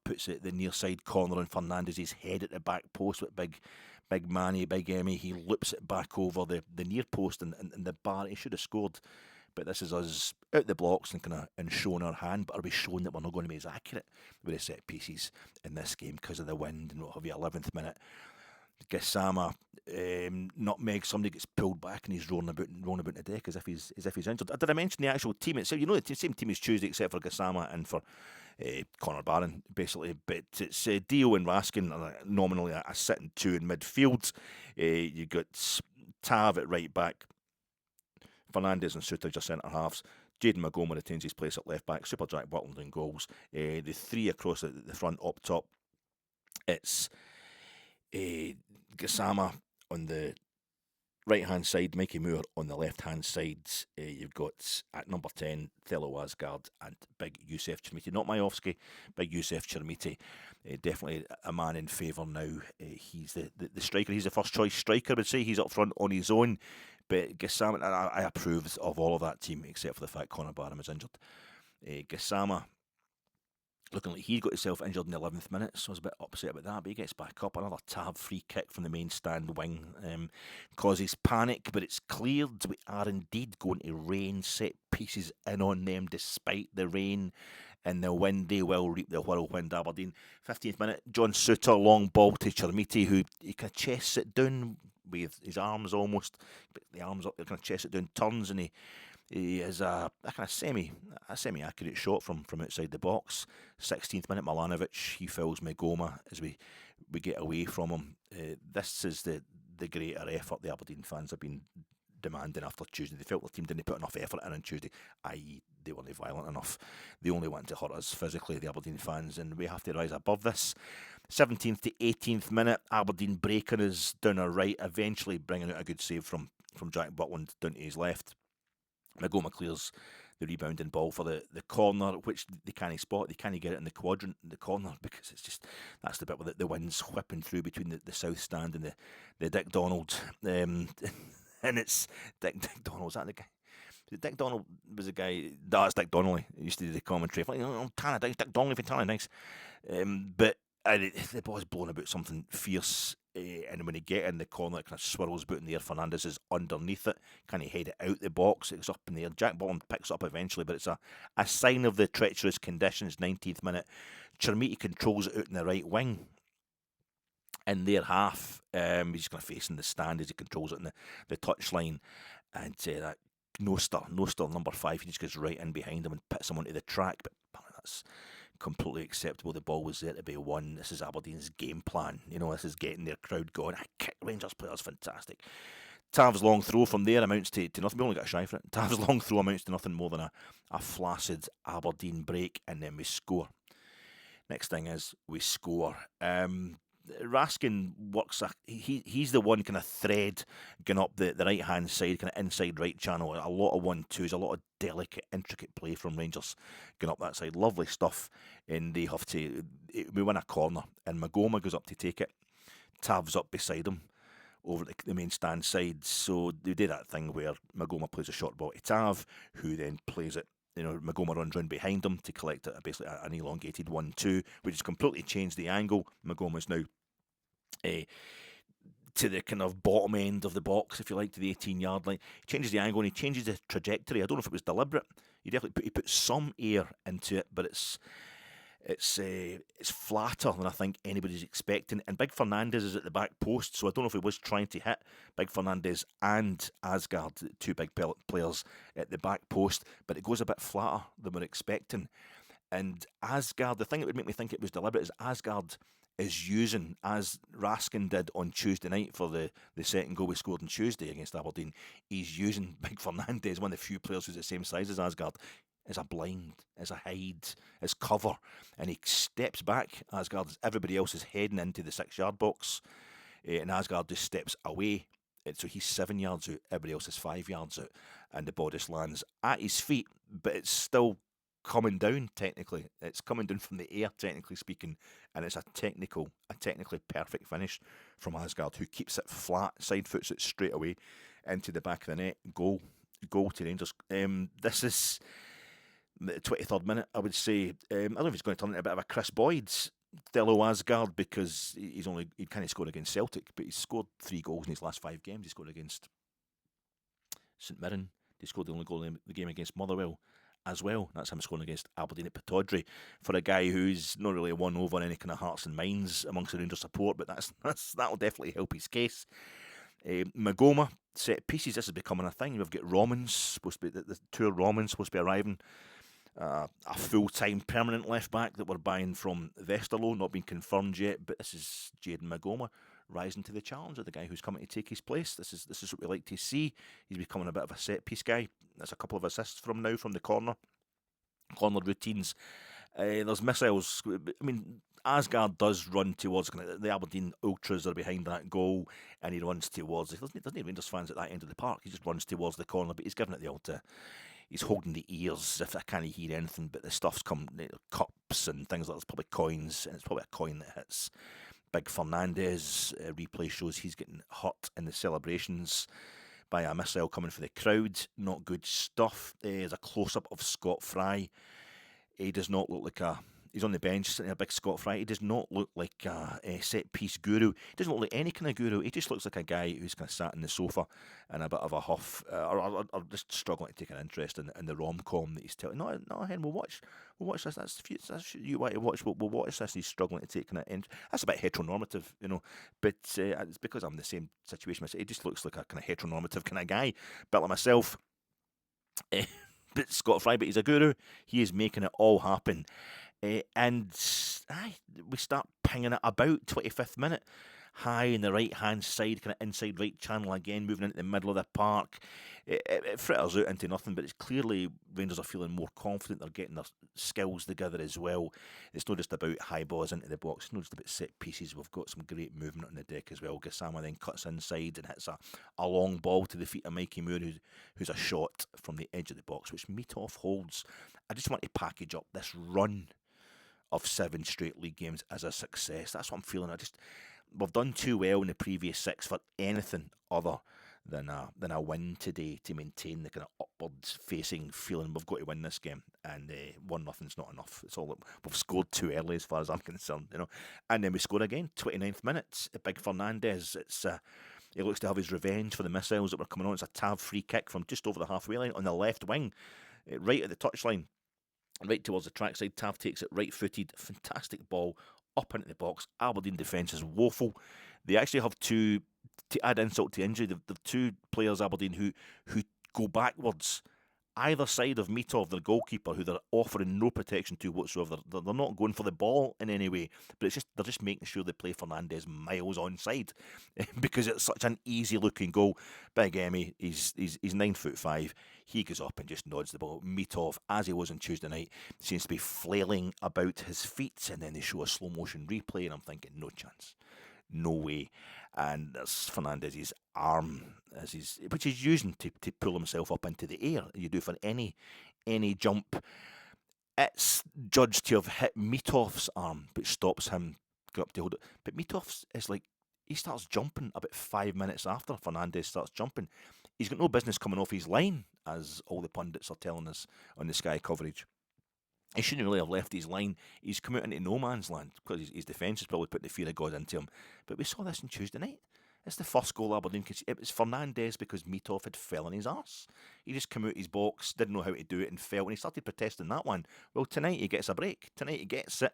puts it the near side corner, and Fernandez' head at the back post with Big Manny, Big Emmy. He loops it back over the near post and the bar. He should have scored. But this is us out the blocks and showing our hand. But are we showing that we're not going to be as accurate with the set pieces in this game because of the wind and what have you? 11th minute, Gassama nutmeg. Somebody gets pulled back and he's rolling about the deck as if he's injured. Did I mention the actual team itself? You know, the same team as Tuesday except for Gassama and for Connor Barron, basically. But it's Dio and Raskin are nominally a sitting two in midfield. You got Tav at right back. Fernandes and Suter are centre halves. Jayden Magoma retains his place at left back. Super Jack Butland in goals. The three across the front up top. It's Gassama on the right hand side, Mikey Moore on the left hand side. You've got at number 10 AASGAARD and Big Youssef Chermiti. Not Majovski, Big Youssef Chermiti. Definitely a man in favour now. He's the striker. He's the first choice striker, I would say. He's up front on his own. But Gassama, I approve of all of that team except for the fact Connor Barham is injured. Gassama, looking like he got himself injured in the 11th minute, so I was a bit upset about that, but he gets back up. Another Tav free kick from the main stand wing causes panic, but it's cleared. We are indeed going to rain set pieces in on them despite the rain and the wind. They will reap the whirlwind. Aberdeen. 15th minute, John Suter, long ball to Chermiti, who he kind of chests it down with his arms almost, the arms up, kind of chests it down, turns, and he has a kind of semi-accurate shot from outside the box. 16th minute, Milanovic, he fouls Magoma as we get away from him. This is the greater effort the Aberdeen fans have been demanding after Tuesday. They felt the team didn't put enough effort in on Tuesday, i.e. they weren't violent enough. They only wanted to hurt us physically, the Aberdeen fans, and we have to rise above this. 17th to 18th minute, Aberdeen breaking us down our right, eventually bringing out a good save from Jack Butland down to his left. Magoma clears the rebounding ball for the corner, which they can't spot. They can't get it in the quadrant, the corner, because it's just, that's the bit where the wind's whipping through between the south stand and the Dick Donald. And it's Dick Donald, is that the guy? Dick Donald was a guy, that's Dick Donnelly, he used to do the commentary, like, Tannadice, Dick Donnelly for Tannadice. But the ball's blown about something fierce, and when he get in the corner, it kind of swirls about in the air. Fernandes is underneath it, kind of head it out the box, it's up in the air. Jack Butland picks it up eventually, but it's a sign of the treacherous conditions. 19th minute, Chermiti controls it out in the right wing. In their half, he's kind of facing the stand as he controls it in the touchline, and that Noster number 5, he just goes right in behind him and puts him onto the track, but that's completely acceptable. The ball was there to be won. This is Aberdeen's game plan. You know, this is getting their crowd going. Kick Rangers players, fantastic. Tav's long throw from there amounts to nothing. We only got a shy for it. Tav's long throw amounts to nothing more than a flaccid Aberdeen break, and then we score. Next thing is we score. Raskin works, he's the one kind of thread going up the right hand side, kind of inside right channel. A lot of 1-2s, a lot of delicate, intricate play from Rangers going up that side. Lovely stuff. And they have to, we win a corner, and Magoma goes up to take it. Tav's up beside him over the main stand side. So they do that thing where Magoma plays a short ball to Tav, who then plays it Magoma runs round behind him to collect basically an elongated 1-2, which has completely changed the angle. Magoma's now to the kind of bottom end of the box, if you like, to the 18-yard line. He changes the angle and he changes the trajectory. I don't know if it was deliberate. He definitely put some air into it, but it's flatter than I think anybody's expecting. And Big Fernandez is at the back post, so I don't know if he was trying to hit Big Fernandez and AASGAARD, two big players at the back post, but it goes a bit flatter than we're expecting. And AASGAARD, the thing that would make me think it was deliberate is AASGAARD is using, as Raskin did on Tuesday night for the second goal we scored on Tuesday against Aberdeen, he's using Big Fernandez, one of the few players who's the same size as AASGAARD, as a blind, as a hide, as cover. And he steps back, AASGAARD, as everybody else is heading into the 6-yard box, and AASGAARD just steps away. So he's 7 yards out, everybody else is 5 yards out, and the ball just lands at his feet, but it's still coming down technically. It's coming down from the air, technically speaking, and it's a technically perfect finish from AASGAARD, who keeps it flat, side foots it straight away into the back of the net. Goal to Rangers. This is the 23rd minute, I would say. I don't know if he's going to turn into a bit of a Chris Boyd's Dello AASGAARD, because he kind of scored against Celtic, but he's scored 3 goals in his last 5 games. He scored against St Mirren. He scored the only goal in the game against Motherwell as well. That's him scoring against Aberdeen at Pittodrie, for a guy who's not really won over any kind of hearts and minds amongst the Rangers support, but that'll definitely help his case. Magoma, set pieces, this is becoming a thing. We've got Romans, supposed to be the 2 Romans supposed to be arriving. A full-time permanent left-back that we're buying from Westerlo, not been confirmed yet, but this is Jayden Magoma rising to the challenge of the guy who's coming to take his place. This is what we like to see. He's becoming a bit of a set-piece guy. There's a couple of assists from now from the corner routines. There's missiles. I mean, AASGAARD does run towards the Aberdeen ultras are behind that goal, and he runs towards. There's no Rangers fans at that end of the park. He just runs towards the corner, but he's giving it the old. He's holding the ears if I can't hear anything, but the stuff's come, cups and things like that. There's probably coins, and it's probably a coin that hits Big Fernandez. Replay shows he's getting hurt in the celebrations by a missile coming for the crowd. Not good stuff. There's a close-up of Scott Fry. He does not look like he's on the bench sitting a big Scott Fry. He does not look like a set-piece guru. He doesn't look like any kind of guru. He just looks like a guy who's kind of sat in the sofa in a bit of a huff, or just struggling to take an interest in the rom-com that he's telling. No, Hen, we'll watch this. That's you want to watch. We'll watch this. He's struggling to take an interest. That's a bit heteronormative, but it's because I'm in the same situation. He just looks like a kind of heteronormative kind of guy, bit like myself. But Scott Fry, but he's a guru. He is making it all happen. And we start pinging it about 25th minute. High in the right-hand side, kind of inside right channel again, moving into the middle of the park. It fritters out into nothing, but it's clearly Rangers are feeling more confident. They're getting their skills together as well. It's not just about high balls into the box. It's not just about set pieces. We've got some great movement on the deck as well. Gassama then cuts inside and hits a long ball to the feet of Mikey Moore, who's a shot from the edge of the box, which Meathoff holds. I just want to package up this run of 7 straight league games as a success. That's what I'm feeling. We've done too well in the previous 6 for anything other than a win today to maintain the kind of upward-facing feeling. We've got to win this game, and 1-0's not enough. It's all we've scored too early, as far as I'm concerned, And then we score again, 29th minute. Big Fernandez. He looks to have his revenge for the missiles that were coming on. It's a Tav free kick from just over the halfway line on the left wing, right at the touchline. Right towards the trackside. Tav takes it right-footed. Fantastic ball up into the box. Aberdeen defence is woeful. They actually have to add insult to injury. They've 2 players, Aberdeen, who go backwards either side of Meathoff, their goalkeeper, who they're offering no protection to whatsoever. They're not going for the ball in any way, but they're just making sure they play Fernandez miles onside because it's such an easy-looking goal. Big Emmy, he's 9'5". He goes up and just nods the ball. Meathoff, as he was on Tuesday night, seems to be flailing about his feet, and then they show a slow-motion replay, and I'm thinking, no chance. No way. And there's Fernandez's arm, which he's using to pull himself up into the air. You do for any jump. It's judged to have hit Meathoff's arm, but stops him going up to hold it. But Meathoff is like, he starts jumping about 5 minutes after Fernandez starts jumping. He's got no business coming off his line as all the pundits are telling us on the Sky coverage. He shouldn't really have left his line. He's come out into no man's land because his defence has probably put the fear of God into him. But we saw this on Tuesday night. It's the first goal Aberdeen. It was Fernandes because Mitov had fell on his arse. He just came out his box, didn't know how to do it, and fell. And he started protesting that one. Well, tonight he gets a break. Tonight he gets it.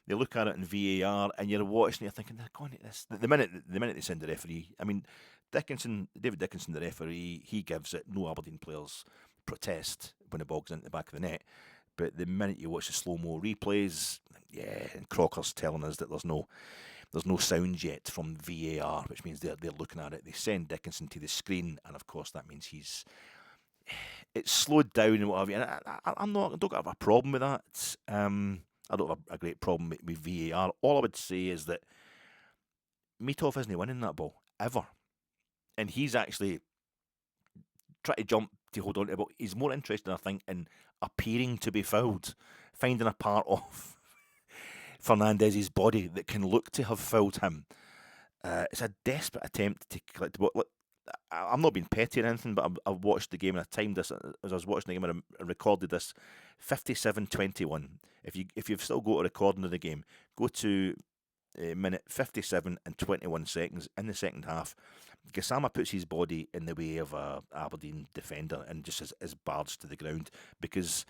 They look at it in VAR, and you're watching. You're thinking they're going at this. The minute they send the referee, I mean, David Dickinson, the referee, he gives it. No Aberdeen players protest when the ball goes into the back of the net. But the minute you watch the slow-mo replays, yeah, and Crocker's telling us that there's no sound yet from VAR, which means they're looking at it. They send Dickinson to the screen, and of course that means it's slowed down and what have you. And I don't have a problem with that. I don't have a great problem with VAR. All I would say is that Mitov isn't winning that ball ever, and he's actually trying to jump to hold on to the ball. He's more interested, I think, in appearing to be fouled, finding a part of Fernandez's body that can look to have fouled him. It's a desperate attempt to collect the ball. Look, I'm not being petty or anything, but I've watched the game and I timed this as I was watching the game. I recorded this 57:21. If you've still got a recording of the game, go to minute 57 and 21 seconds in the second half. Gassama puts his body in the way of a Aberdeen defender and just is barged to the ground because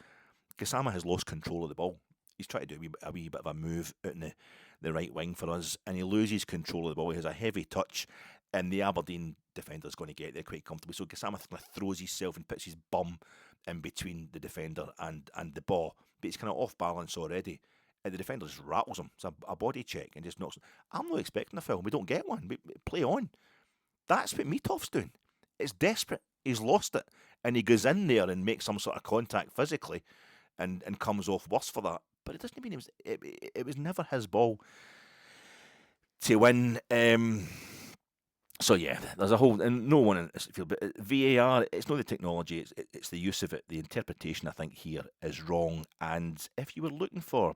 Gassama has lost control of the ball. He's trying to do a wee bit of a move out in the right wing for us, and he loses control of the ball. He has a heavy touch, and the Aberdeen defender's going to get there quite comfortably. So Gassama kind of throws himself and puts his bum in between the defender and the ball, but he's kind of off balance already. And the defender just rattles him. It's a body check and just knocks him. I'm not expecting a foul. We don't get one. We play on. That's what Mitov's doing. It's desperate. He's lost it. And he goes in there and makes some sort of contact physically and comes off worse for that. But it doesn't mean it was never his ball to win. So yeah, there's a whole, and no one in this field, but VAR, it's not the technology, it's the use of it. The interpretation, I think, here is wrong. And if you were looking for,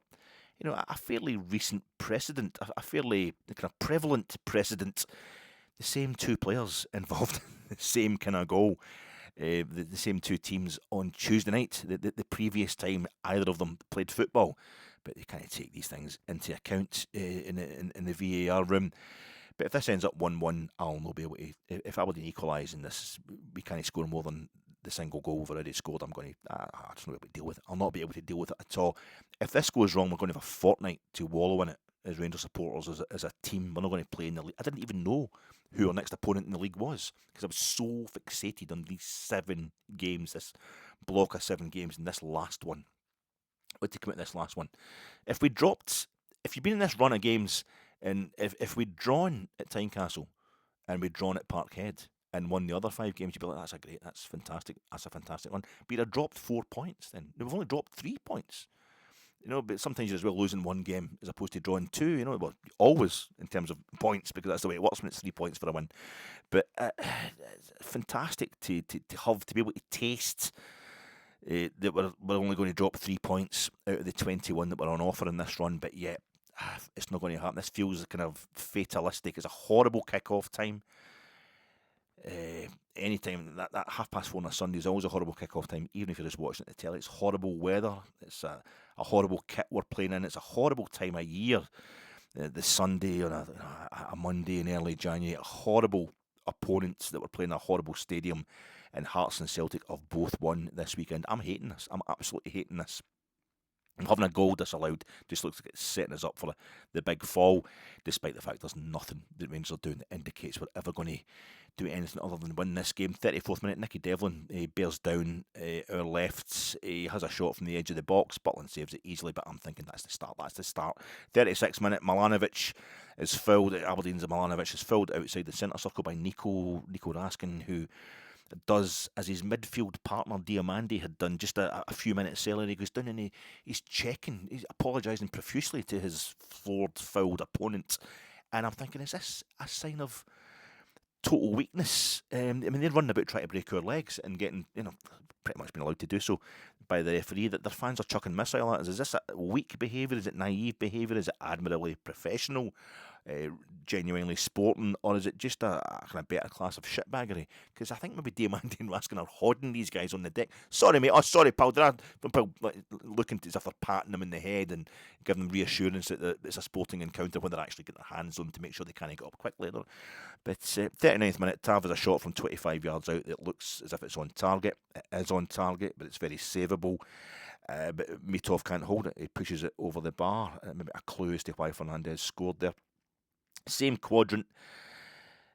a fairly recent precedent, a fairly kind of prevalent precedent, the same two players involved in the same kind of goal, the same two teams on Tuesday night, the previous time either of them played football. But they kind of take these things into account in the VAR room. But if this ends up 1-1, I'll not be able to. If Aberdeen equalise in this, we can't score more than the single goal we've already scored. I'm going to. I just not be able to deal with it. I'll not be able to deal with it at all. If this goes wrong, we're going to have a fortnight to wallow in it as Rangers supporters, as a team. We're not going to play in the league. I didn't even know who our next opponent in the league was because I was so fixated on these 7 games, this block of 7 games, and this last one. What to commit this last one? If you've been in this run of games. And if we'd drawn at Tynecastle and we'd drawn at Parkhead and won the other 5 games, you'd be like, that's fantastic. That's a fantastic one. But you'd have dropped 4 points then. We've only dropped 3 points. But sometimes you're as well losing 1 game as opposed to drawing 2, well, always in terms of points because that's the way it works when it's 3 points for a win. But it's fantastic to be able to taste that we're only going to drop 3 points out of the 21 that were on offer in this run, but yet, it's not going to happen. This feels kind of fatalistic. It's a horrible kick-off time. Anytime that 4:30 on a Sunday is always a horrible kick-off time, even if you're just watching it on the telly. It's horrible weather. It's a horrible kit we're playing in. It's a horrible time of year. The Sunday on a Monday in early January. Horrible opponents that we're playing in a horrible stadium. And Hearts and Celtic have both won this weekend. I'm hating this. I'm absolutely hating this. Having a goal disallowed just looks like it's setting us up for the big fall, despite the fact there's nothing that Rangers are doing that indicates we're ever going to do anything other than win this game. 34th minute, Nicky Devlin bears down our left. He has a shot from the edge of the box. Butland saves it easily, but I'm thinking that's the start. 36th minute, Milanovic is fouled. Aberdeen's Milanovic is fouled outside the centre circle by Nico Raskin, who does as his midfield partner Diamandi had done just a few minutes earlier. He goes down and he's checking, he's apologising profusely to his floored, fouled opponent. And I'm thinking, is this a sign of total weakness? They're running about trying to break our legs and getting, pretty much been allowed to do so by the referee, that their fans are chucking missile at us. Is this a weak behaviour? Is it naive behaviour? Is it admirably professional? genuinely sporting, or is it just a kind of better class of shitbaggery? Because I think maybe Diamante and Raskin are hodding these guys on the deck. Sorry, mate. Oh, sorry, pal. Looking as if they're patting them in the head and giving them reassurance that it's a sporting encounter when they're actually getting their hands on to make sure they can't get up quickly. But 39th minute, Tav has a shot from 25 yards out that looks as if it's on target. It is on target, but it's very savable. But Mitov can't hold it. He pushes it over the bar. Maybe a clue as to why Fernandes scored there. Same quadrant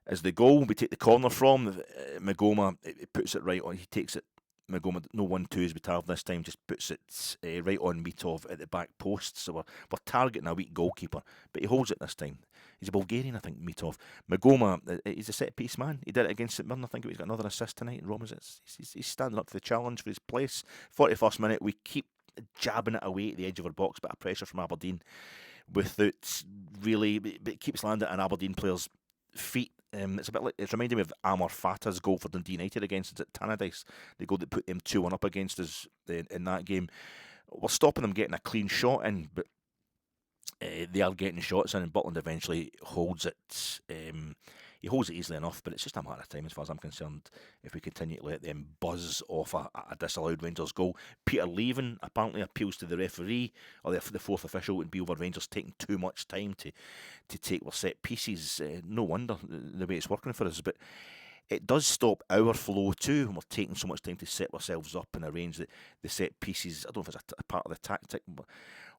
as the goal we take the corner from. Magoma, it puts it right on. He takes it. Magoma, no 1-2s with Tav this time, just puts it right on Mitov at the back post. So we're targeting a weak goalkeeper, but he holds it this time. He's a Bulgarian, I think, Mitov. Magoma, he's a set-piece man. He did it against St Mirren. I think he's got another assist tonight. He's standing up to the challenge for his place. 41st minute, we keep jabbing it away at the edge of our box, bit of pressure from Aberdeen without really, but it keeps landing at an Aberdeen player's feet. It's a bit like, it's reminding me of Amor Fata's goal for Dundee United against us at Tannadice, the goal that put them 2-1 up against us in that game. We're stopping them getting a clean shot in, but they are getting shots in, and Butland eventually holds it. He holds it easily enough, but it's just a matter of time as far as I'm concerned if we continue to let them buzz off a disallowed Rangers goal. Peter Leven apparently appeals to the referee, or the fourth official, and be over Rangers taking too much time to take their set pieces. No wonder the way it's working for us, but it does stop our flow too when we're taking so much time to set ourselves up and arrange the set pieces. I don't know if it's a part of the tactic, but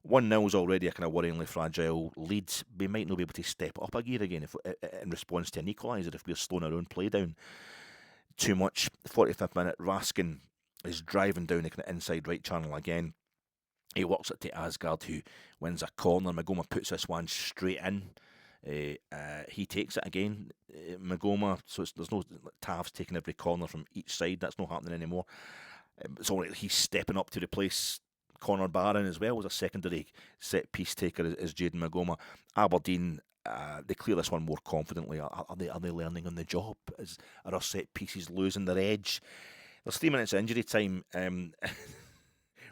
1-0 is already a kind of worryingly fragile lead. We might not be able to step up a gear again if in response to an equaliser if we're slowing our own play down too much. 45th minute, Raskin is driving down the kind of inside right channel again. He works it to AASGAARD, who wins a corner. Magoma puts this one straight in. He takes it again, Magoma, so there's no Tav's taking every corner from each side. That's not happening anymore. It's all right, he's stepping up to replace Conor Barron as well as a secondary set piece taker as Jayden Magoma. Aberdeen, they clear this one more confidently. Are they learning on the job? Are our set pieces losing their edge? There's 3 minutes of injury time.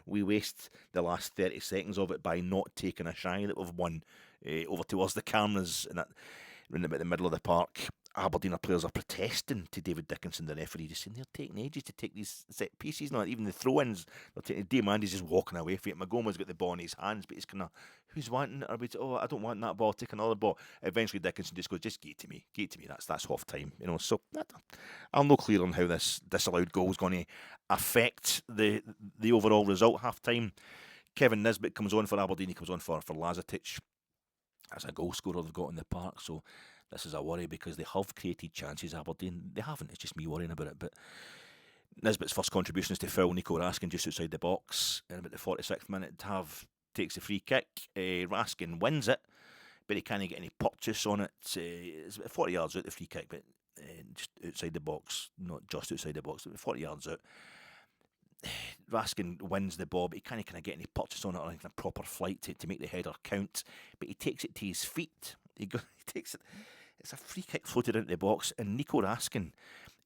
We waste the last 30 seconds of it by not taking a shy that we've won over towards the cameras in about the middle of the park. Aberdeen players are protesting to David Dickinson, the referee, just saying they're taking ages to take these set pieces. Not even the throw-ins. Diamandi's just walking away from it. Magoma's got the ball in his hands, but he's kind of, who's wanting it? I don't want that ball. Take another ball. Eventually, Dickinson just goes, just get it to me. That's half time, So I'm not clear on how this disallowed goal is going to affect the overall result. Half time, Kevin Nisbet comes on for Aberdeen. He comes on for Lazatic. That's a goal scorer they've got in the park, so this is a worry because they have created chances, Aberdeen. They haven't, it's just me worrying about it. But Nisbet's first contribution is to foul Nico Raskin just outside the box. In about the 46th minute, Tav takes the free kick. Raskin wins it, but he can't get any purchase on it. It's about 40 yards out the free kick, but just outside the box, not just outside the box, but 40 yards out. Raskin wins the ball, but he can't get any purchase on it or a proper flight to make the header count. But he takes it to his feet. He takes it. It's a free kick floated into the box, and Nico Raskin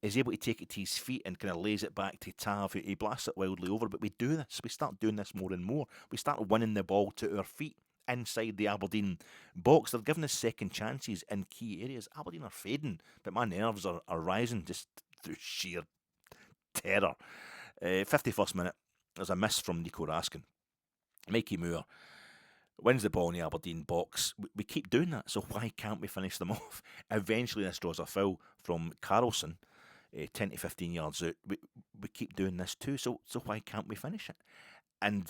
is able to take it to his feet and kind of lays it back to Tav. He blasts it wildly over, but we do this. We start doing this more and more. We start winning the ball to our feet inside the Aberdeen box. They're giving us second chances in key areas. Aberdeen are fading, but my nerves are rising just through sheer terror. 51st minute, there's a miss from Nico Raskin. Mikey Moore wins the ball in the Aberdeen box. We keep doing that, so why can't we finish them off? Eventually this draws a foul from Carlson, 10 to 15 yards out. We keep doing this too, so why can't we finish it? And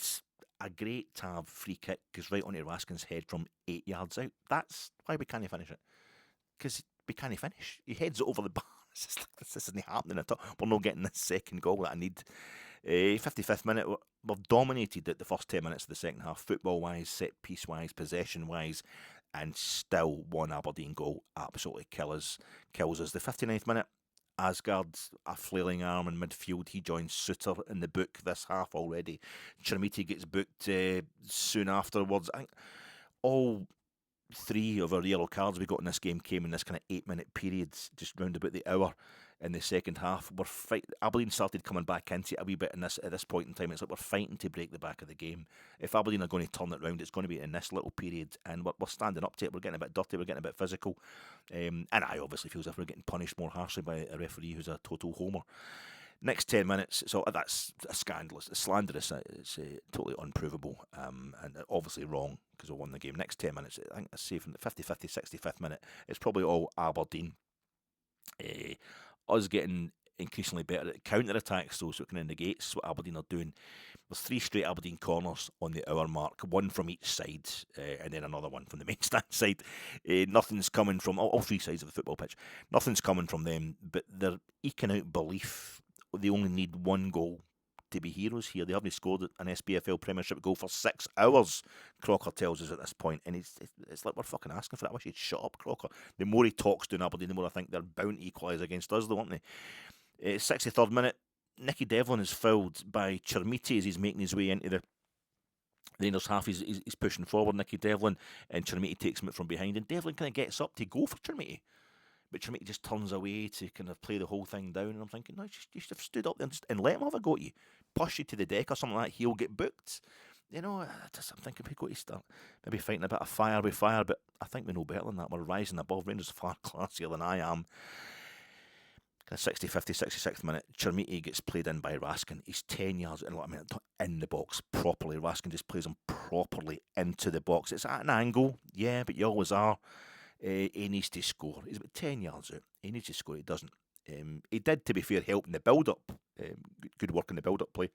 a great Tav free kick goes right onto Raskin's head from 8 yards out. That's why we can't finish it, because we can't finish. He heads it over the bar. It's just like, this isn't happening at all. We're not getting this second goal that I need. 55th minute, we've dominated the first 10 minutes of the second half, football-wise, set-piece-wise, possession-wise, and still one Aberdeen goal absolutely kills us. The 59th minute, AASGAARD, a flailing arm in midfield. He joins Suter in the book this half already. Chermiti gets booked soon afterwards. I think all 3 of our yellow cards we got in this game came in this kind of 8-minute period, just round about the hour. in the second half. Aberdeen started coming back into it a wee bit at this point in time. It's like we're fighting to break the back of the game. If Aberdeen are going to turn it round, it's going to be in this little period, and we're standing up to it. We're getting a bit dirty, we're getting a bit physical, and I obviously feel as if we're getting punished more harshly by a referee who's a total homer. Next 10 minutes, so that's scandalous, it's slanderous, it's totally unprovable, and obviously wrong because we won the game. Next 10 minutes, I think I say from the 55th, 65th minute, it's probably all Aberdeen. Us getting increasingly better at counter-attacks, so it kind of negates what Aberdeen are doing. There's 3 straight Aberdeen corners on the hour mark, one from each side, and then another one from the main stand side. Nothing's coming from all 3 sides of the football pitch. Nothing's coming from them, but they're eking out belief. They only need 1 goal to be heroes here. They haven't scored an SPFL Premiership goal for 6 hours, Crocker tells us at this point, and it's like we're fucking asking for it. I wish he'd shut up, Crocker. The more he talks to Aberdeen, the more I think they're bound to equalise against us, though, aren't they? 63rd minute, Nicky Devlin is fouled by Chermiti as he's making his way into the Rangers half. He's pushing forward, Nicky Devlin, and Chermiti takes him from behind, and Devlin kind of gets up to go for Chermiti. But Chermiti just turns away to kind of play the whole thing down, and I'm thinking, no, you should have stood up there and let him have a go at you. Push you to the deck or something like that, he'll get booked. You know, I'm thinking we got to start maybe fighting a bit of fire with fire, but I think we know better than that. We're rising above. Rangers are far classier than I am. Kind of 50th, 66th minute, Chermiti gets played in by Raskin. He's 10 yards in the box properly. Raskin just plays him properly into the box. It's at an angle, yeah, but you always are. He needs to score. He's about 10 yards out. He needs to score. He doesn't. He did, to be fair, help in the build-up. Good work in the build-up play.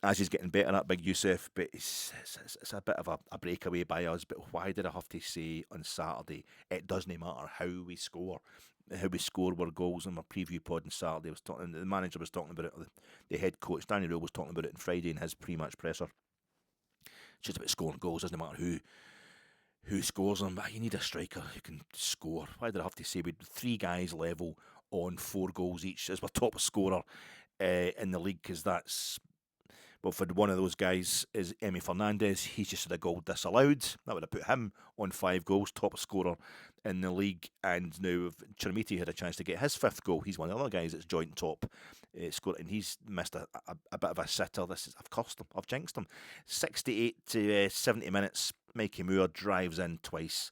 As he's getting better at Big Youssef, but it's a bit of a breakaway by us. But why did I have to say on Saturday, it doesn't matter how we score. How we score were goals in my preview pod on Saturday. The manager was talking about it. The head coach, Danny Röhl, was talking about it on Friday in his pre-match presser. It's just about scoring goals. Doesn't matter who scores them, but you need a striker who can score. Why did I have to say we had 3 guys level on 4 goals each as our top scorer in the league? Because that's, well, for one of those guys is FERNANDEZ. He's just had a goal disallowed. That would have put him on 5 goals, top scorer in the league. And now Chermiti had a chance to get his 5th goal. He's one of the other guys that's joint top scorer, and he's missed a bit of a sitter. I've cost him. I've jinxed him. 68 to 70 minutes. Mikey Moore drives in twice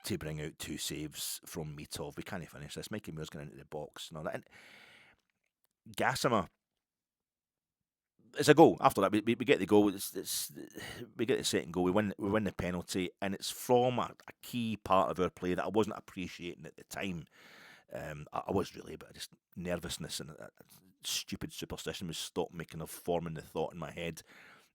to bring out 2 saves from Mitov. We can't finish this. Mikey Moore's going into the box and all that. And Gassama, it's a goal. After that, we get the goal. We get the second goal. We win the penalty, and it's from a key part of our play that I wasn't appreciating at the time. I was really, but just nervousness and a stupid superstition was stopped me kind of forming the thought in my head.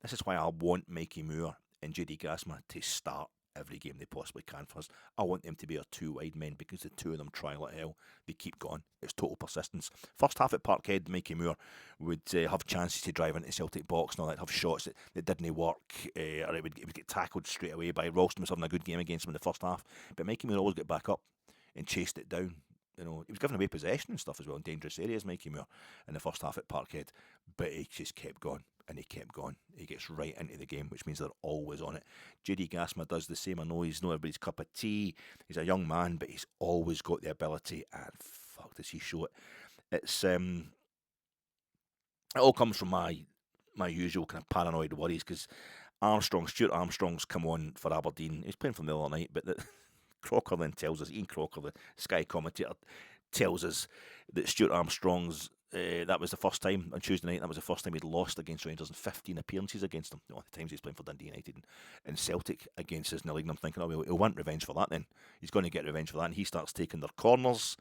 This is why I want Mikey Moore and Jayden Gasma to start every game they possibly can for us. I want them to be our 2 wide men because the 2 of them try like hell. They keep going. It's total persistence. First half at Parkhead, Mikey Moore would have chances to drive into the Celtic box and all that, have shots that didn't work, or it would get tackled straight away by Ralston. Was having a good game against him in the first half, but Mikey Moore always got back up and chased it down. You know, he was giving away possession and stuff as well in dangerous areas, Mikey Moore, in the first half at Parkhead, but he just kept going. And he kept going. He gets right into the game, which means they're always on it. Jayden Gasma does the same. I know he's not everybody's cup of tea. He's a young man, but he's always got the ability. And fuck, does he show it? It's it all comes from my usual kind of paranoid worries because Stuart Armstrong's come on for Aberdeen. He's playing from the other night, but Crocker then tells us, Ian Crocker, the Sky commentator, tells us that Stuart Armstrong's that was the first time on Tuesday night. That was the first time he'd lost against Rangers in 15 appearances against them. The times he's playing for Dundee United and Celtic against us in the league. And I'm thinking, oh, he'll want revenge for that then. He's going to get revenge for that. And he starts taking their corners.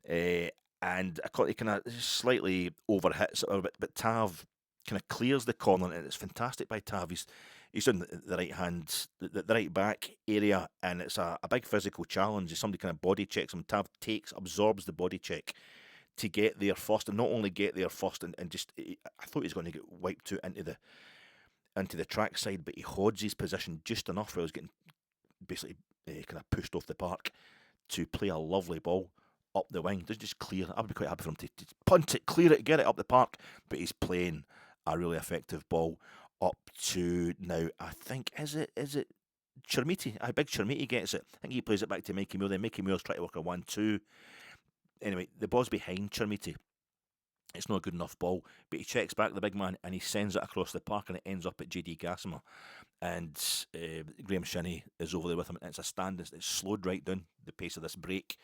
And he kind of slightly overhits it, but Tav kind of clears the corner. And it's fantastic by Tav. He's on the right hand, the right back area. And it's a big physical challenge. Somebody kind of body checks him. Tav absorbs the body check to get there first, and not only get there first, and just I thought he was going to get wiped out into the track side, but he holds his position just enough where he was getting basically kind of pushed off the park to play a lovely ball up the wing. Just clear. I would be quite happy for him to punt it, clear it, get it up the park, but he's playing a really effective ball up to now. I think is it Chermiti? Big Chermiti gets it. I think he plays it back to Mikey Moore. Then Mikey Moore's trying to work a 1-2. anyway, the ball's behind Chermiti. It's not a good enough ball, but he checks back the big man and he sends it across the park and it ends up at JD Gassama. And Graham Shinney is over there with him. And it's a stand. It's slowed right down the pace of this break.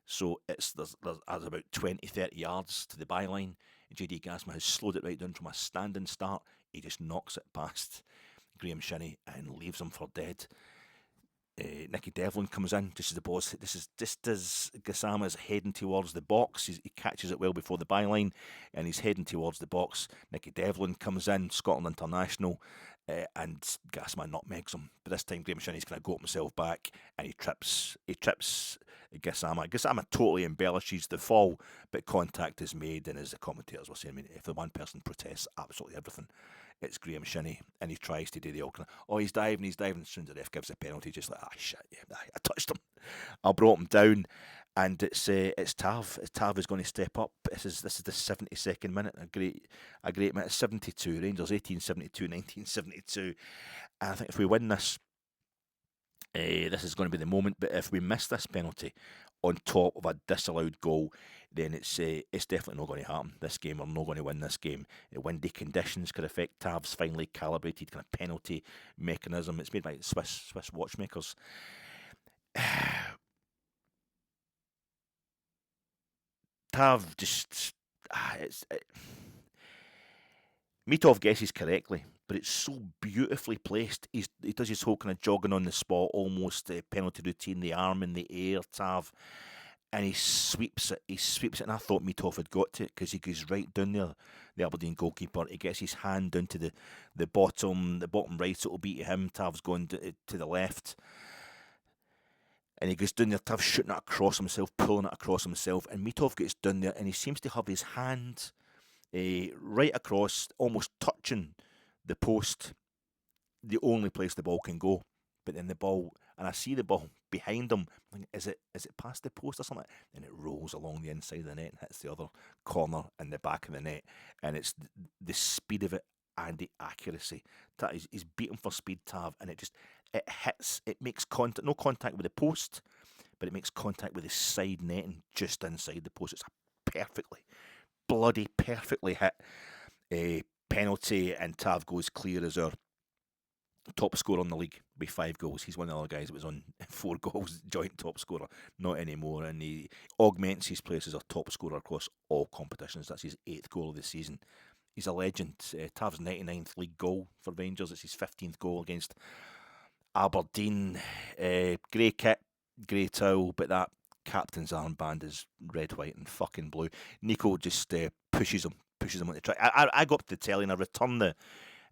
So there's about 20, 30 yards to the byline. JD Gassama has slowed it right down from a standing start. He just knocks it past Graham Shinney and leaves him for dead. Nicky Devlin comes in just as the ball. This is just as Gassama is heading towards the box. He catches it well before the byline, and he's heading towards the box. Nicky Devlin comes in, Scotland international, and Gassama nutmegs him. But this time, Graham Shinney's kind of got himself back, and he trips Gassama. Gassama totally embellishes the fall, but contact is made, and as the commentators were saying, I mean, if the one person protests absolutely everything, it's Graham Shinney, and he tries to do the old, he's diving. As soon as the ref gives a penalty, just like, shit, yeah, I touched him. I brought him down, and it's Tav. Tav is going to step up. This is the 72nd minute, a great minute. 72, Rangers 1872, 1972. And I think if we win this, this is going to be the moment. But if we miss this penalty on top of a disallowed goal, then it's definitely not going to happen this game. We're not going to win this game. Windy conditions could affect Tav's finely calibrated kind of penalty mechanism. It's made by Swiss watchmakers. Tav just Mitov guesses correctly, but it's so beautifully placed. He does his whole kind of jogging on the spot, almost penalty routine, the arm in the air, Tav, and he sweeps it. And I thought Mitov had got it because he goes right down there, the Aberdeen goalkeeper. He gets his hand down to the bottom right. It'll be to him. Tav's going to the left. And he goes down there, Tav's shooting it across himself, pulling it across himself, and Mitov gets down there and he seems to have his hand right across, almost touching the post, the only place the ball can go. But then the ball, and I see the ball behind him, I'm thinking, is it past the post or something? And it rolls along the inside of the net and hits the other corner in the back of the net. And it's the speed of it and the accuracy. He's beaten for speed, Tav, and it hits, it makes contact, no contact with the post, but it makes contact with the side netting just inside the post. It's a bloody perfectly hit penalty, and Tav goes clear as our top scorer in the league with 5 goals. He's one of the other guys that was on 4 goals, joint top scorer, not anymore, and he augments his place as a top scorer across all competitions. That's his 8th goal of the season. He's a legend. Tav's 99th league goal for Rangers. It's his 15th goal against Aberdeen. Grey kit, grey towel, but that captain's armband is red, white and fucking blue. Nico just pushes him on the track. I go up to the telly and I return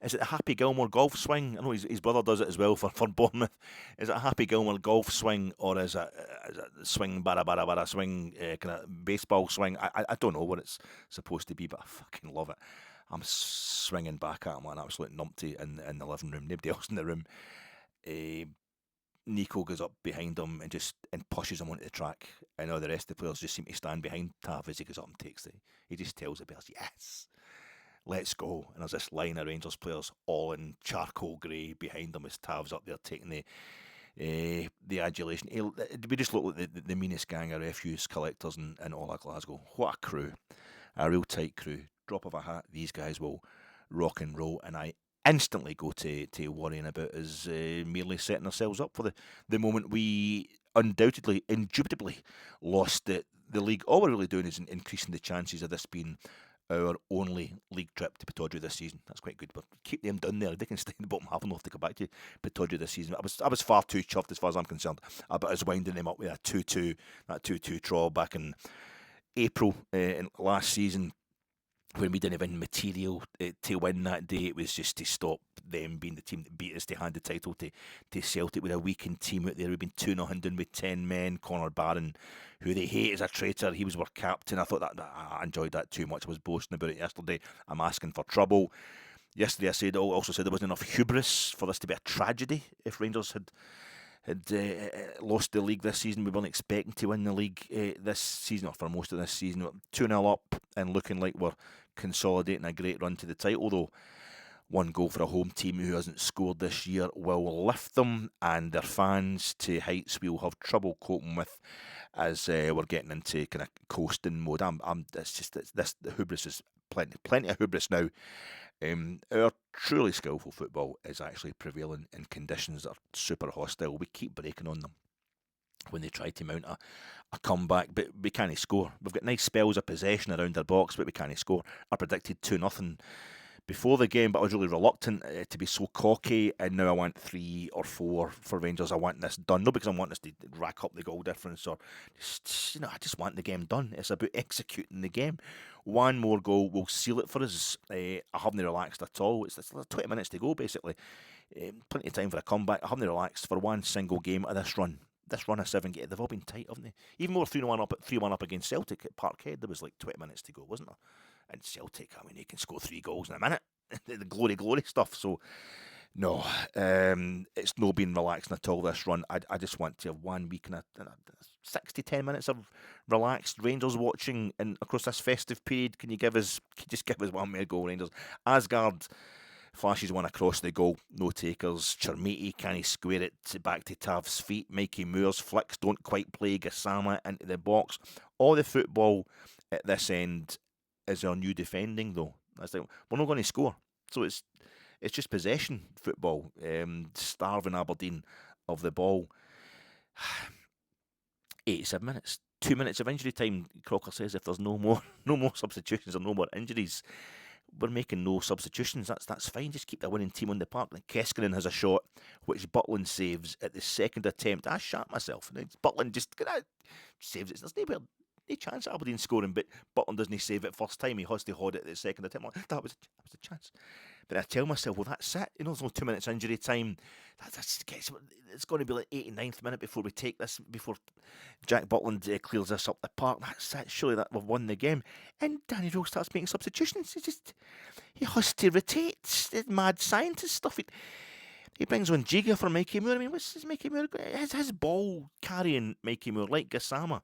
is it a Happy Gilmore golf swing? I know his brother does it as well for Bournemouth. Is it a Happy Gilmore golf swing, or is it swing, bara swing, kind of baseball swing? I don't know what it's supposed to be, but I fucking love it. I'm swinging back at him like an absolute numpty in the living room. Nobody else in the room. Nico goes up behind him and pushes him onto the track, and all the rest of the players just seem to stand behind Tav as he goes up and takes he just tells the players, yes, let's go. And there's this line of Rangers players all in charcoal grey behind them as Tav's up there taking the adulation. We just look like the meanest gang of refuse collectors in all of Glasgow. What a crew, a real tight crew. Drop of a hat, these guys will rock and roll, and I instantly go to worrying about us merely setting ourselves up for the moment we undoubtedly, indubitably lost the league. All we're really doing is increasing the chances of this being our only league trip to Pittodrie this season. That's quite good, but keep them down there. They can stay in the bottom half and we'll have to go back to Pittodrie this season. I was far too chuffed as far as I'm concerned about us winding them up with that 2-2 draw back in April in last season, when we didn't even material to win that day. It was just to stop them being the team that beat us to hand the title to Celtic with a weakened team out there. We've been 2-0 with 10 men. Connor Barron, who they hate as a traitor, he was our captain. I thought that I enjoyed that too much. I was boasting about it yesterday. I'm asking for trouble. Yesterday I also said there wasn't enough hubris for this to be a tragedy if Rangers had lost the league this season. We weren't expecting to win the league this season, or for most of this season. 2-0 up and looking like we're consolidating a great run to the title, though. one goal for a home team who hasn't scored this year will lift them and their fans to heights we'll have trouble coping with as we're getting into kind of coasting mode. The hubris is plenty of hubris now. Our truly skillful football is actually prevailing in conditions that are super hostile. We keep breaking on them when they try to mount a comeback, but we can't score. We've got nice spells of possession around our box, but we can't score. I predicted 2-0 before the game, but I was really reluctant to be so cocky, and now I want 3 or 4 for Rangers. I want this done, not because I want us to rack up the goal difference, or just, I just want the game done. It's about executing the game. One more goal will seal it for us. I haven't relaxed at all. It's 20 minutes to go, basically. Plenty of time for a comeback. I haven't relaxed for one single game of this run. This run of 7 games, they've all been tight, haven't they? Even more 3-1 up against Celtic at Parkhead, there was like 20 minutes to go, wasn't there? And Celtic, I mean, they can score 3 goals in a minute. The glory stuff. So, no, it's no been relaxing at all, this run. I just want to have 1 week and 6 to 10 minutes of relaxed Rangers watching and across this festive period. Can you just give us one more goal, Rangers? AASGAARD flashes one across the goal, no takers. Chermiti can't square it back to Tav's feet. Mikey Moore's flicks don't quite play Gassama into the box. All the football at this end is our new defending, though. That's like, we're not going to score, so it's just possession football, starving Aberdeen of the ball. 87 minutes, 2 minutes of injury time. Crocker says if there's no more substitutions or no more injuries, we're making no substitutions. That's fine. Just keep the winning team on the park. Then Keskinen has a shot which Butland saves at the second attempt. I shat myself. Butland just saves it. There's no chance of Aberdeen scoring, but Butland doesn't save it first time. He has to hold it at the second attempt. That was a chance. But I tell myself, well, that's it. There's only 2 minutes injury time. It's going to be like 89th minute before we take this, before Jack Butland clears this up the park. That's it. Surely that we've won the game. And Danny Röhl starts making substitutions. He has to rotate. Mad scientist stuff. He brings on Giga for Mikey Moore. I mean, what's his Mikey Moore? His ball carrying Mikey Moore like Gassama.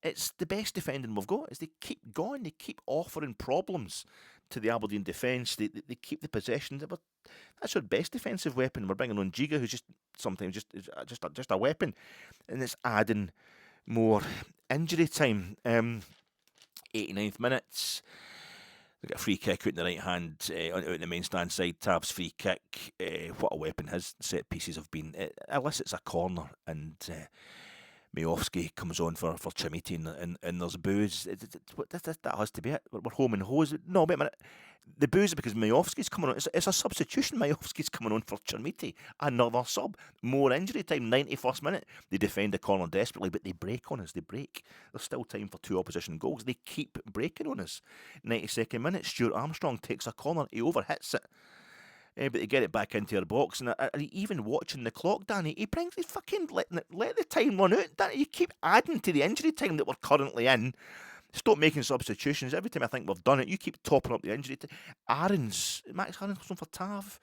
It's the best defending we've got. Is they keep going, they keep offering problems to the Aberdeen defence. They keep the possession. That's our best defensive weapon. We're bringing on Giga, who's sometimes just a weapon, and it's adding more injury time. 89th minutes. We get a free kick out in the right hand, out in the main stand side. Tab's free kick. What a weapon his set pieces have been. It elicits a corner, and Majowski comes on for Chermiti, and there's boos. That has to be it. We're home and hose. No, wait a minute. The boos are because Majowski's coming on. It's a substitution. Majowski's coming on for Chermiti. Another sub. More injury time. 91st minute. They defend the corner desperately, but they break on us. There's still time for 2 opposition goals. They keep breaking on us. 92nd minute. Stuart Armstrong takes a corner. He overhits it. But they get it back into our box, and even watching the clock, Danny, he brings his fucking let the time run out. Danny, you keep adding to the injury time that we're currently in. Stop making substitutions. Every time I think we've done it, you keep topping up the injury time. Max Aaron's goes on for Tav.